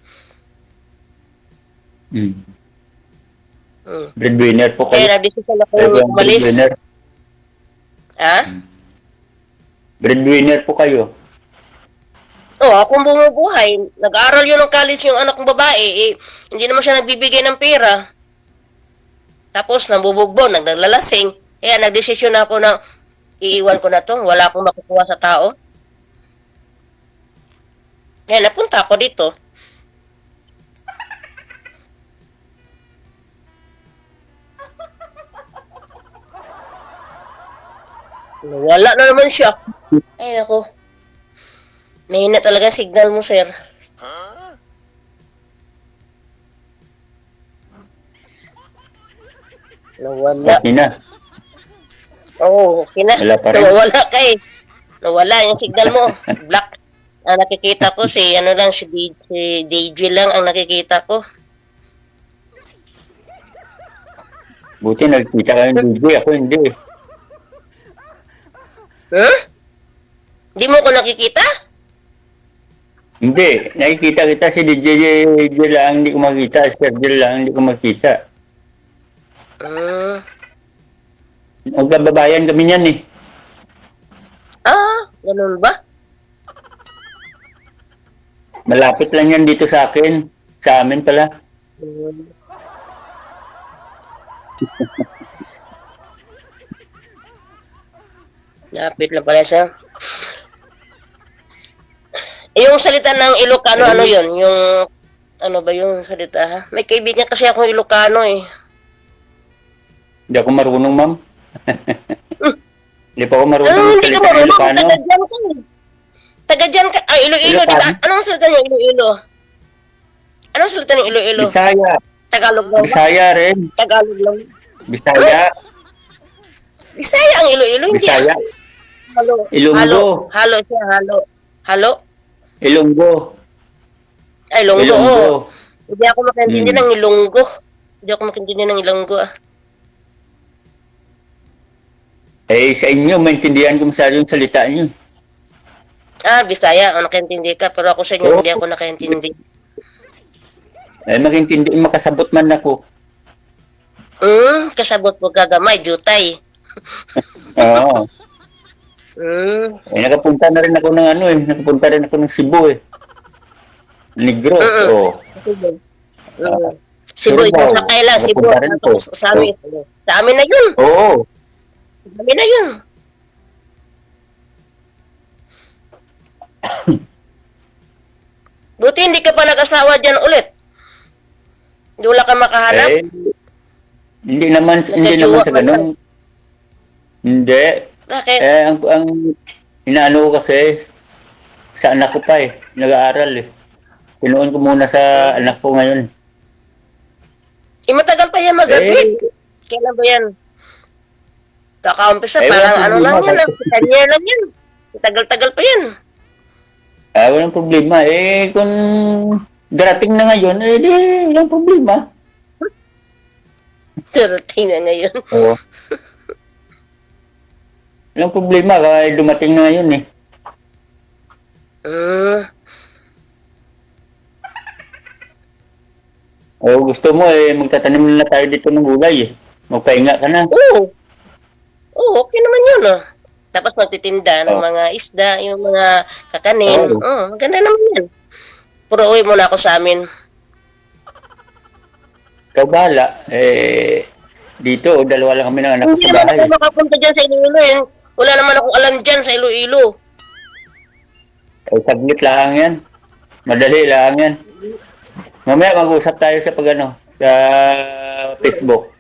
Breadwinner po kayo. Kaya nag-decision ako yung umalis. Ha? Breadwinner po kayo. Akong bumubuhay. Nag-aaral yun ng college yung anak kong babae. Hindi naman siya nagbibigay ng pera. Tapos, nambubugbon, naglalasing. Kaya nagdesisyon ako na iiwan ko na to. Wala akong makukuha sa tao. Kaya napunta ako dito. Wala na naman siya. Ay, ako. Mahina talaga signal mo, sir. Nawala. Okay na. Nawala ka eh. Nawala yung signal mo. Black. Ang nakikita ko si DJ lang ang nakikita ko. Buti nagkita ka ng DJ. Ako hindi eh. Hindi mo ko nakikita? Hindi. Nakikita kita si DJ lang, hindi ko makita. Si Sergio lang, hindi ko makita. Magbabayan kami niyan eh. Ganun ba? Malapit lang yan dito sa akin. Sa amin pala. Lapit lang pala siya. Yung salita ng Ilocano, ano yun? Yung, ano ba yung salita, ha? May kaibigan kasi ako Ilocano, eh. Hindi ako marunong, ma'am. Hindi pa ako marunong Hindi ka salita ng marunong. Ilocano. Taga-dyan ka, eh. Taga-dyan ka. Iloilo, di ba? Anong salita ng Iloilo? Anong salita ng Iloilo? Bisaya. Tagalog lang ba? Bisaya rin. Tagalog lang. Bisaya. Bisaya ang Iloilo, hindi. Bisaya. Halo. Ilonggo. Halo siya, halo. Halo? Ilonggo. Ay, Ilonggo. Ilonggo. Oh. Hindi ako makaintindi ng Ilonggo. Hindi ako makaintindi ng Ilonggo, ah. Eh, sa inyo, maintindihan ko masyado yung salita nyo. Bisaya, nakaintindi ka. Pero ako sa inyo, hindi ako nakaintindi. Eh, makintindi, makasabot man ako. Kasabot mo gagamay, jutay. Oo. Eh, nakapunta na rin ako ng ano eh. Nakapunta rin ako ng Cebu eh. Negros. Cebu, ito sa kaila. Cebu, sa amin. Sa amin na yun. Oo. Sa amin na yun. Buti hindi ka pa nag-asawa dyan ulit. Hindi wala ka makahanap. Eh, hindi naman sa ganun. Hindi. Bakit? Eh, ang inaano ko kasi sa anak ko pa eh. Nag-aaral eh. Pinuon ko muna sa anak ko ngayon. Matagal pa yan mag-graduate. Kailan ba yan? Kaka-umpisa, parang ano lang yan. Kanya lang yan. Tagal-tagal pa yan. Walang problema. Eh, kung darating na ngayon, eh, di, walang problema. Darating na ngayon. Oo. Walang problema, kaya dumating na ngayon eh. Gusto mo eh, magtatanim na tayo dito ng gulay eh. Magpahinga ka na. Oo, okay naman yun oh. Tapos magtitinda ng mga isda, yung mga kakanin. Maganda naman yan. Puro uwi muna ako sa amin. Ikaw bahala. Eh, dito, dalawa lang kami ng anak ko Hindi sa naman bahay. ako makapunta dyan sa Iloilo eh. Wala naman akong alam dyan sa Iloilo. Saglit lang yan. Madali lang yan. Mamaya mag-usap tayo sa sa Facebook.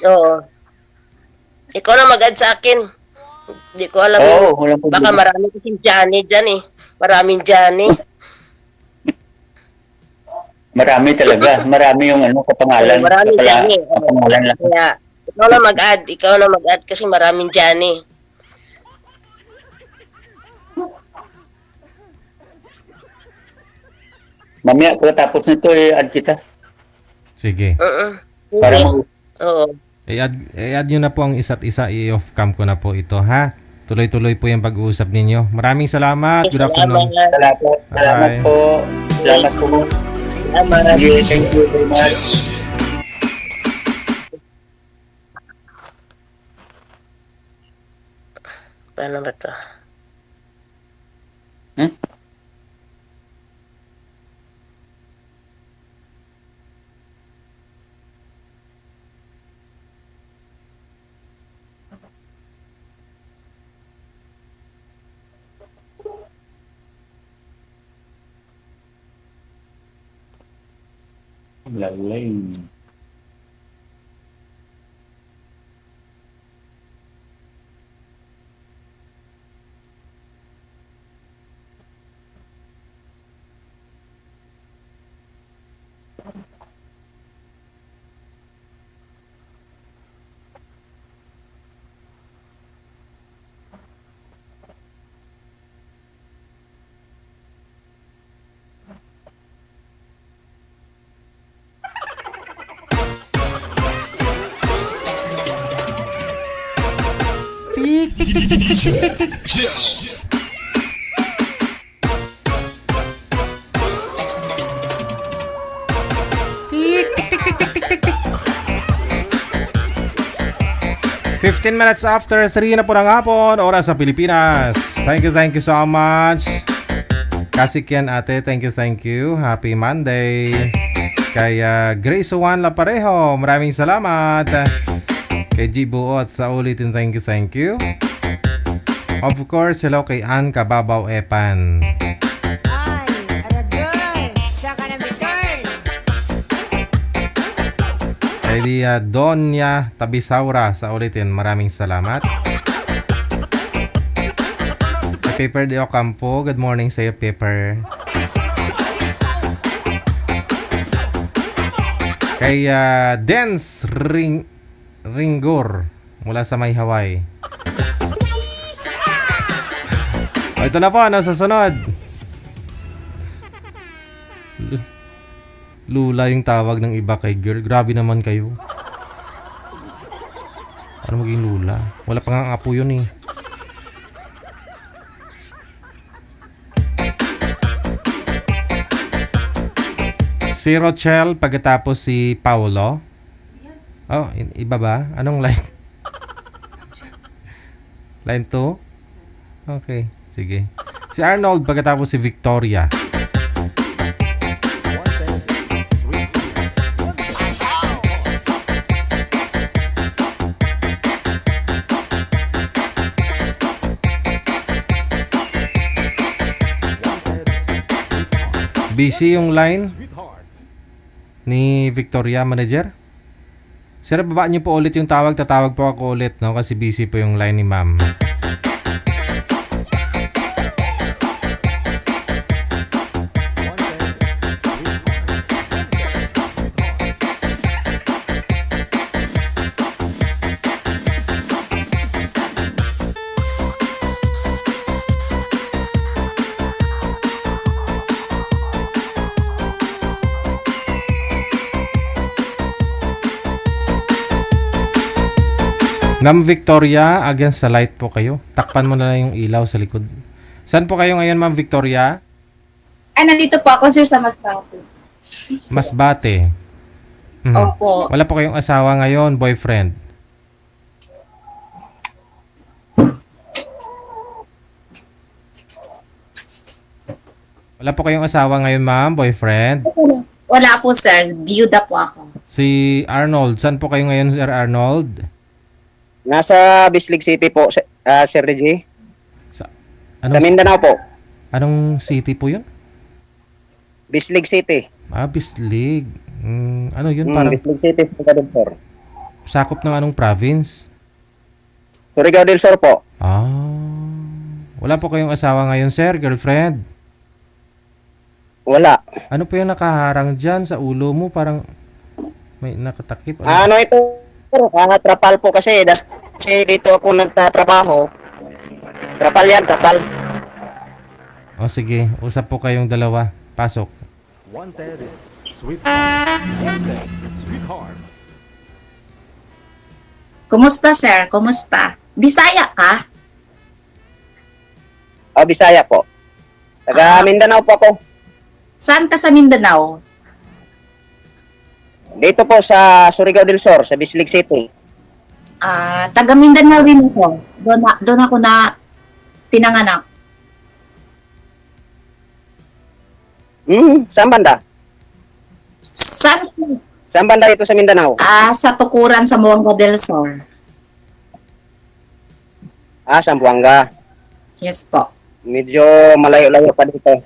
Oo. Ikaw na mag-add sa akin. Hindi ko alam. Baka marami kasing Johnny dyan eh. Maraming Johnny. Marami talaga. Marami yung kapangalan. Maraming Johnny. Kapangalan lang. Kaya, ikaw na mag-add. Ikaw na mag-add kasi maraming Johnny. Mamaya, pagkatapos nito, add kita. Sige. Para Oo. I-add nyo na po ang isa't isa. I-off cam ko na po ito, ha? Tuloy-tuloy po yung pag-uusap ninyo. Maraming salamat. Good afternoon. Salamat po. Salamat po. Salamat. Thank you very much. Paano ba ito? Lalim. 15 minutes after 3 na po ng hapon, oras sa Pilipinas. Thank you so much. Kasikyan ate, thank you. Happy Monday. Kay Grace Juan La Pareho, maraming salamat. Kay G Buot sa ulitin, thank you. Of course, hello kay Ann Kababaw Epan. Kay Donya Tabisaura sa ulitin, maraming salamat. Kay Paper de Ocampo, good morning sa iyo, Paper. Kay Dance Ringgor mula sa May Hawaii. Ito na po, ano susunod? Lula yung tawag ng iba kay girl. Grabe naman kayo. Ano maging lula? Wala pa nga apo yun eh. Si Rochelle, pagkatapos si Paulo. Oh, iba ba? Anong line? Line 2? Okay, sige. Si Arnold, pagkatapos si Victoria. Busy yung line ni Victoria, manager. Sir, baba niyo po ulit yung tawag. Tatawag po ako ulit, no? Kasi busy po yung line ni ma'am. Ma'am Victoria, against sa light po kayo. Takpan mo na lang yung ilaw sa likod. Saan po kayo ngayon, Ma'am Victoria? Nandito po ako, sir, sa Masbate. Masbate. Opo. Wala po kayong asawa ngayon, boyfriend? Wala po kayong asawa ngayon, ma'am, boyfriend? Wala po, sir. Biyuda po ako. Si Arnold, saan po kayo ngayon, Sir Arnold? Nasa Bislig City po, Sir Reggie. Sa Mindanao po. Anong city po yun? Bislig City. Bislig. Ano yun? Parang Bislig City, Surigao del Sur. Sakop ng anong province? Surigao del Sur po. Wala po kayong asawa ngayon, sir? Girlfriend? Wala. Ano po yung nakaharang dyan sa ulo mo? Parang may nakatakip. Ano ito? Trapal po kasi. Kasi dito ako nagtatrabaho. Trapal yan, trapal. O sige, usap po kayong dalawa. Pasok. Wanted, sweetheart. Wanted, sweetheart. Kumusta, sir? Kumusta? Bisaya ka? Bisaya po. Taga Mindanao po ako. Saan ka sa Mindanao? Dito po sa Surigao del Sur, sa Bislig City. Taga Mindanao rin ako. Doon ako na pinanganak. Saan banda? Saan banda ito sa Mindanao? Sa Tukuran, sa Buanga del Sur. Sambuanga. Yes po. Medyo malayo-layo pa dito.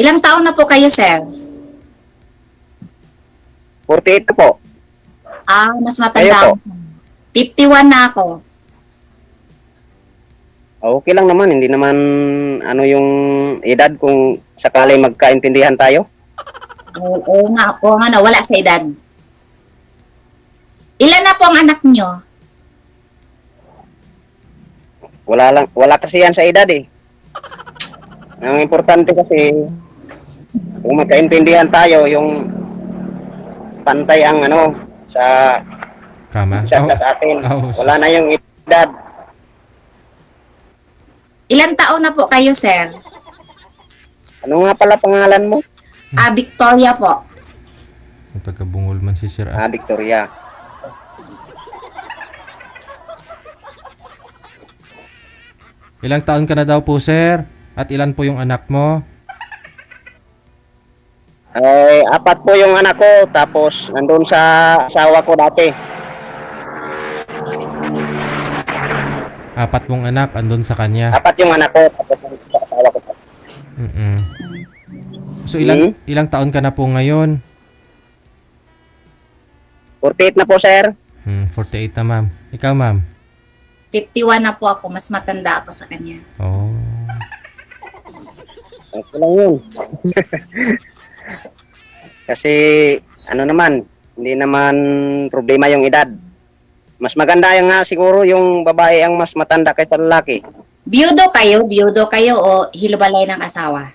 Ilang taon na po kayo, sir? 48 po. Mas matanda. 51 na ako. Okay lang naman. Hindi naman ano yung edad kung sakali magkaintindihan tayo. Oo nga na. Wala sa edad. Ilan na po ang anak nyo? Wala kasi yan sa edad eh. Ang importante kasi kung magkaintindihan tayo, yung pantay ang sa kama. Sa atin. Wala na yung edad. Ilan taon na po kayo, sir? Ano nga pala pangalan mo? Victoria po. May pagkabungol man si Sir. Victoria. Ilang taon ka na daw po, sir? At ilan po yung anak mo? Ay, 4 po yung anak ko, tapos nandun sa asawa ko dati. 4 mong anak, andun sa kanya. 4 yung anak ko, tapos sa asawa ko. So ilang taon ka na po ngayon? 48 na po, sir. 48 na, ma'am. Ikaw, ma'am? 51 na po ako. Mas matanda ako sa kanya. Oh. Okay lang yun. Kasi, ano naman, hindi naman problema yung edad. Mas maganda yung nga siguro yung babae ang mas matanda kaysa lalaki. Biyudo kayo o hilubalay ng asawa?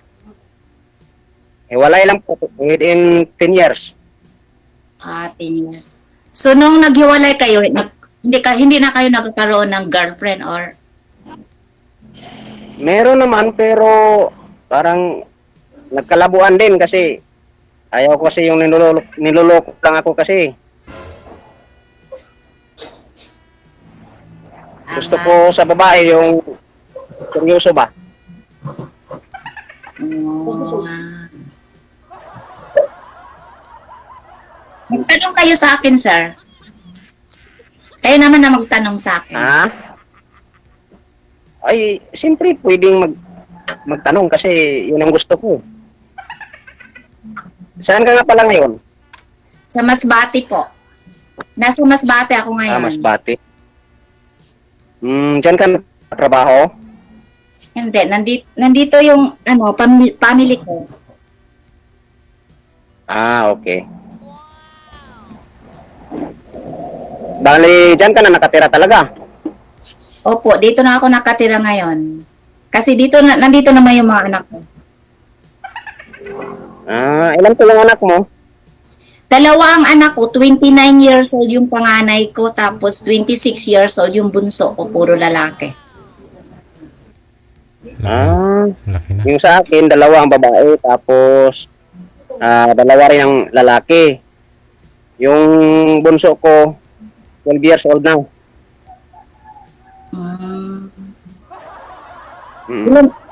Walay lang po, within 10 years. 10 years. So, nung naghiwalay kayo, hindi na kayo nagkaroon ng girlfriend or? Meron naman, pero parang nagkalabuan din kasi ayaw ko kasi yung niloloko lang ako kasi. Gusto ko sa babae yung seryoso ba? Magtanong kayo sa akin, sir. Kayo naman na magtanong sa akin. Ha? Ay, siyempre pwedeng magtanong kasi yun ang gusto ko. Saan ka nga pala ngayon? Sa Masbate po. Nasa Masbate ako ngayon. Masbate. Diyan ka trabaho? Hindi, nandito yung family ko. Okay. Bali, diyan ka na nakatira talaga? Opo, dito na ako nakatira ngayon. Kasi nandito naman yung mga anak ko. Ilan po yung anak mo? 2 ang anak ko, 29 years old yung panganay ko, tapos 26 years old yung bunso ko, puro lalaki. Yung sa akin, 2 ang babae, tapos 2 rin ang lalaki. Yung bunso ko, 12 years old now.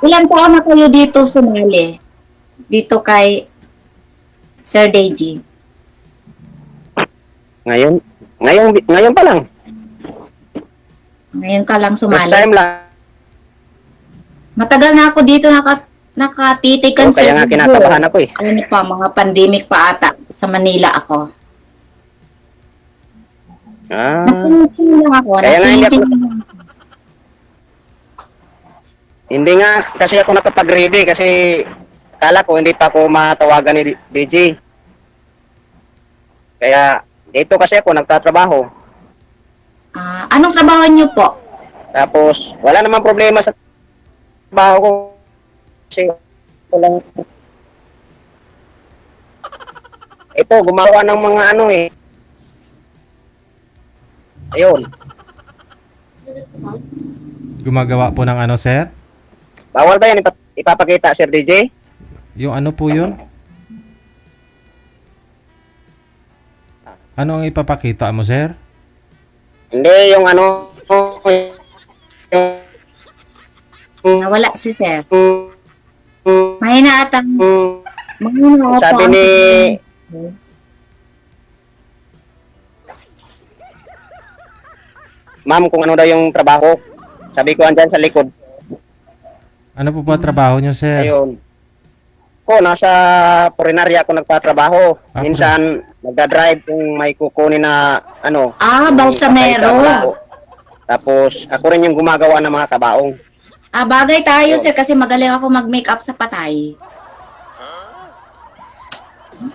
Ilan taon na kayo dito sumali? Dito kay Sir Deji? Ngayon pa lang. Ngayon ka lang sumali? First time lang. Matagal na ako dito nakatitikan sa kaya nga kinakabahan ako eh. Ano pa, mga pandemic pa ata sa Manila ako. Kaya nga hindi nga kasi ako nakapag-ready kasi kala ko hindi pa ako matawagan ni DJ. Kaya dito kasi ako nagtatrabaho. Anong trabaho niyo po? Tapos wala namang problema sa trabaho ko kasi lang ito gumawa ng mga ayun. Gumagawa po ng sir? Bawal ba yan ipapakita, Sir DJ? Yung ano po yun? Ano ang ipapakita mo, sir? Hindi, yung Nawala si sir. Mahina atang. Sabi ni ma'am kung ano daw yung trabaho. Sabi ko andyan sa likod. Ano po ba trabaho nyo, sir? Ayun. Nasa purinarya ako nagtatrabaho. Minsan, nagda-drive kung may kukunin na balsamero. Tapos, ako rin yung gumagawa ng mga kabaong. Bagay tayo, sir, kasi magaling ako mag-makeup sa patay.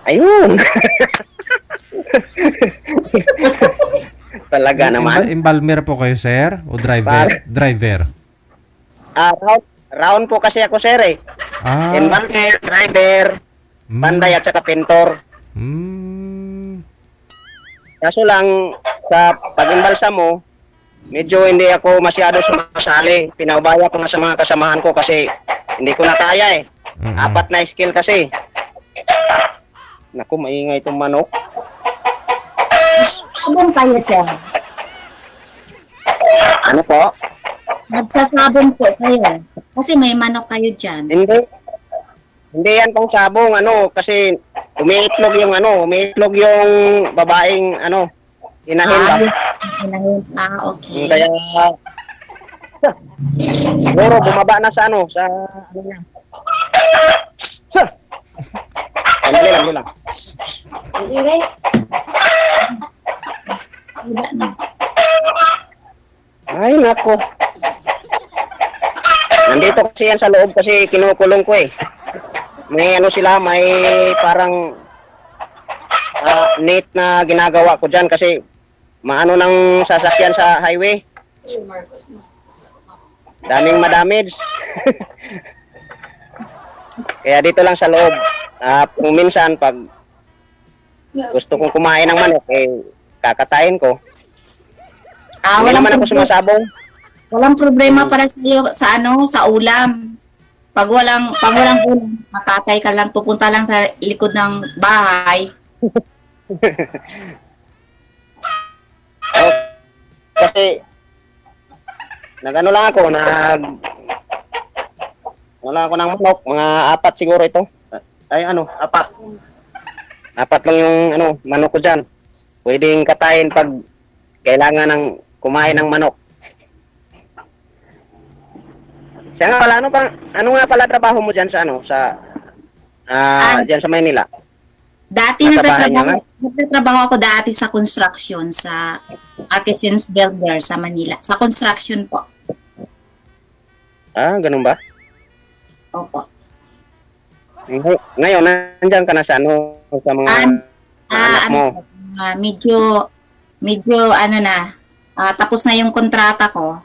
Ayun. Talaga naman. Embalmer po kayo, sir? O driver? Driver. Round po kasi ako, sir, eh. Embalmer, driver, panday at saka pintor. Kaso lang, sa pag-imbalsa mo, medyo hindi ako masyado sumasali. Pinaubaya ko na sa mga kasamahan ko kasi hindi ko na kaya, eh. 4 na skill kasi. Naku, maingay itong manok. Sabon kayo, sir? Ano po? Nagsasabong po kayo. Kasi may manok kayo dyan. Hindi yan pang sabong, kasi umiitlog yung babaeng, inahin ba? Okay. Kaya, siguro, bumaba na sa niya. Dali lang. Ay, nako. Nandito kasi yan sa loob kasi kinukulong ko eh. May may parang net na ginagawa ko dyan kasi maano ng sasakyan sa highway. Daming madamage. Kaya dito lang sa loob. Kung minsan pag gusto kong kumain ng manok, kakatayin ko. Hindi naman ako sumasabong. Walang problema para sa iyo sa ulam. Pag walang ulam, kakatay ka lang, pupunta lang sa likod ng bahay. Kasi nagano lang ako, wala ako ng manok, mga 4 siguro ito. Ay 4. 4 lang yung manok ko dyan. Pwedeng katayin pag kailangan ng kumain ng manok. Siya nga pala, ano nga pala trabaho mo dyan sa dyan sa Maynila? Dati nagtatrabaho ako dati sa construction, sa Artisans Builder sa Manila. Sa construction po. Ganun ba? Opo. Ngayon, nandyan ka na sa mga anak mo? Medyo tapos na yung kontrata ko.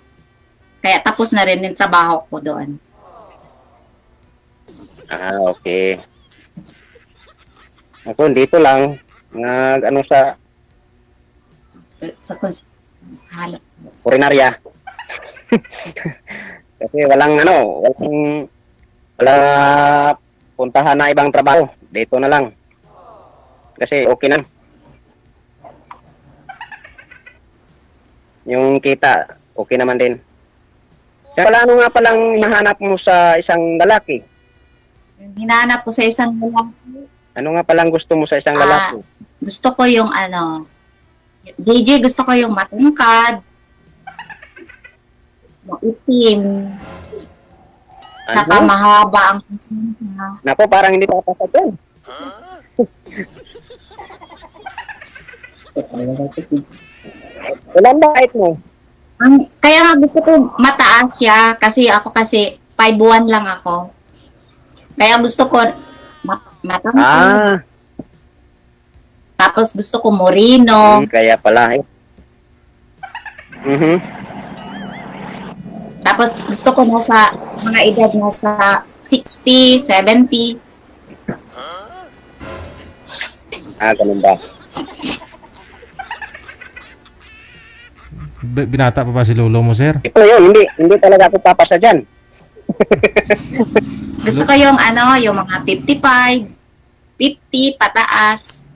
Kaya tapos na rin yung trabaho ko doon. Okay. Ako dito lang sa kulinarya. Kasi walang puntahan na ibang trabaho. Dito na lang. Kasi okay na. Yung kita, okay naman din. Kaya pala, nga palang hinahanap mo sa isang lalaki? Hinahanap ko sa isang lalaki. Ano nga palang gusto mo sa isang lalaki? Gusto ko yung DJ, gusto ko yung matangkad, yung itim, saka mahaba ang kusinta. Nako, parang hindi papasok yan. Ilan ba height mo? Kaya nga gusto ko mataas siya kasi 5'1" lang ako. Kaya gusto ko matangkad. Tapos gusto ko moreno. Kaya pala Tapos gusto ko nasa mga edad nasa 60, 70. Ganun ba? Binata pa ba si lolo mo, sir? Ito yun, hindi talaga ako papasa dyan. Gusto ko yung yung mga 55, 50, pataas.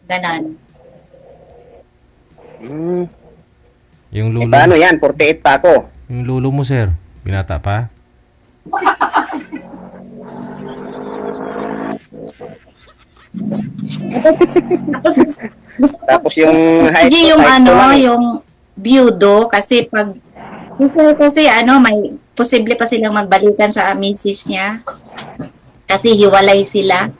Ganon. Yung lolo. Paano yan? 48 pa ako. Yung lolo mo, sir, binata pa? Tapos yung height yung yung byudo kasi may posible pa silang magbalikan sa misis niya kasi hiwalay sila.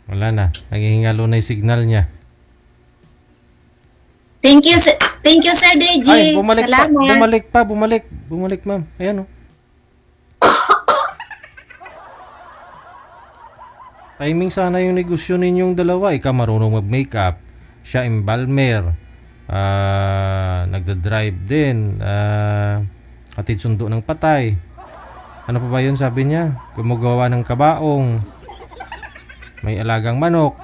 Wala na, naghihingalo na yung signal niya. Thank you, Sir DJ. Ay, bumalik Salamat. pa. Bumalik, ma'am. Ayan, Timing sana yung negosyo ninyong dalawa. Ikaw marunong mag-makeup. Siya embalmer. Nagda-drive din. Hatid sundo ng patay. Ano pa ba yun sabi niya? Gumagawa ng kabaong. May alagang manok.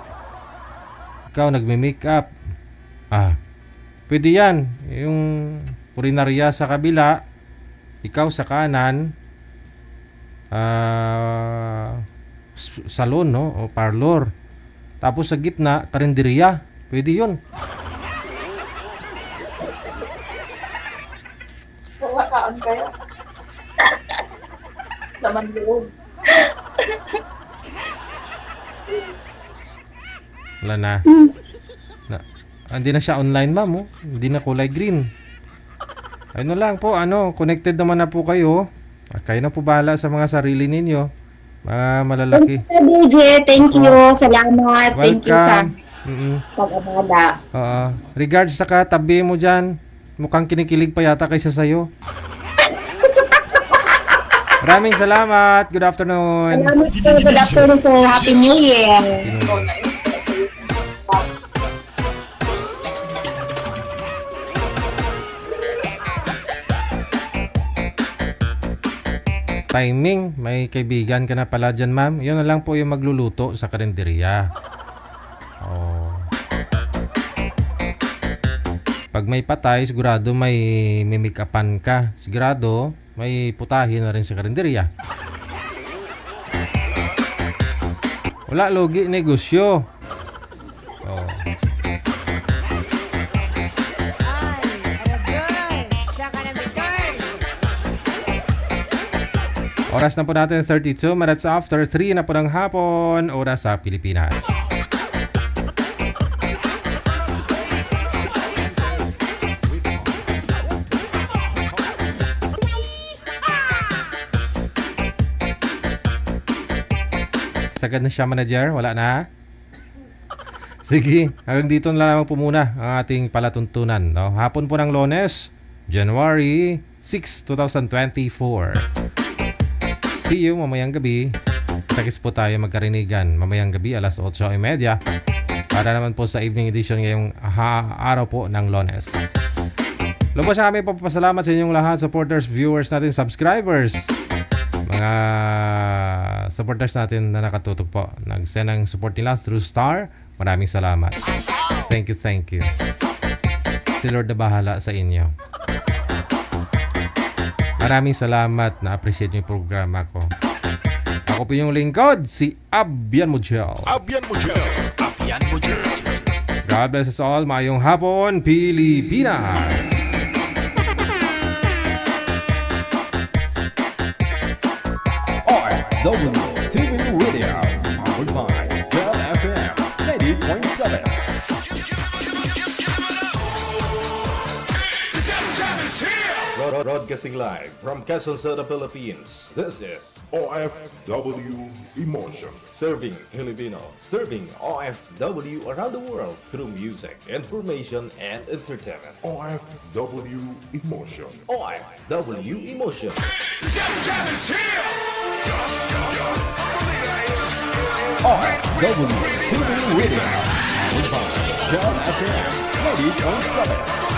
Ikaw nagme-makeup. Pwede yan. Yung kulinarya sa kabila, ikaw sa kanan, salon, no? O parlor. Tapos sa gitna, karinderiya. Pwede yun. Kumakaan kaya. Laman loob. Wala na. Hindi na siya online, ma'am. Oh. Hindi na kulay green. Ano lang po, connected naman na po kayo. Kayo na po bahala sa mga sarili ninyo. Mga malalaki. Thank you, Sir DJ. Thank you. Salamat. Welcome. Thank you sa pag-abala. Regards sa katabi mo dyan. Mukhang kinikilig pa yata kaysa sa'yo. Maraming salamat. Good afternoon. Salamat po. Good afternoon, sir. Happy New Year. Timing, may kaibigan ka na pala dyan, ma'am. Yun na lang po yung magluluto sa karinderiya. Pag may patay, sigurado may make-upan ka. Sigurado may putahin na rin sa karinderiya. Wala, logi, negosyo. Oras na po natin 32 minutes after 3 na po ng hapon, oras sa Pilipinas. Sagad na siya, manager? Wala na? Sige, hanggang dito na lamang po muna ang ating palatuntunan. No? Hapon po ng Lunes, January 6, 2024. See you mamayang gabi. Sakis po tayo magkarinigan mamayang gabi alas 8:30 para naman po sa evening edition ngayong araw po ng Lunes. Lubos na kami papasalamat sa inyong lahat, supporters, viewers natin, subscribers, mga supporters natin na nakatutok po. Nag-send ng support nila through Star. Maraming salamat. Thank you, thank you. Si Lord na bahala sa inyo. Maraming salamat, na-appreciate niyo yung programa ko. Ako po yung lingkod, si Abian Mujel. Abian Mujel. Abian Mujel. God bless us all. Mayong hapon, Pilipinas. OFW TV Radio, powered by Del FM 90.7. Broadcasting live from Quezon City, Philippines. This is OFW Emotion. Serving Filipino. Serving OFW around the world through music, information, and entertainment. OFW Emotion. OFW Emotion. OFW TV Radio. Powered by Del FM 90.7.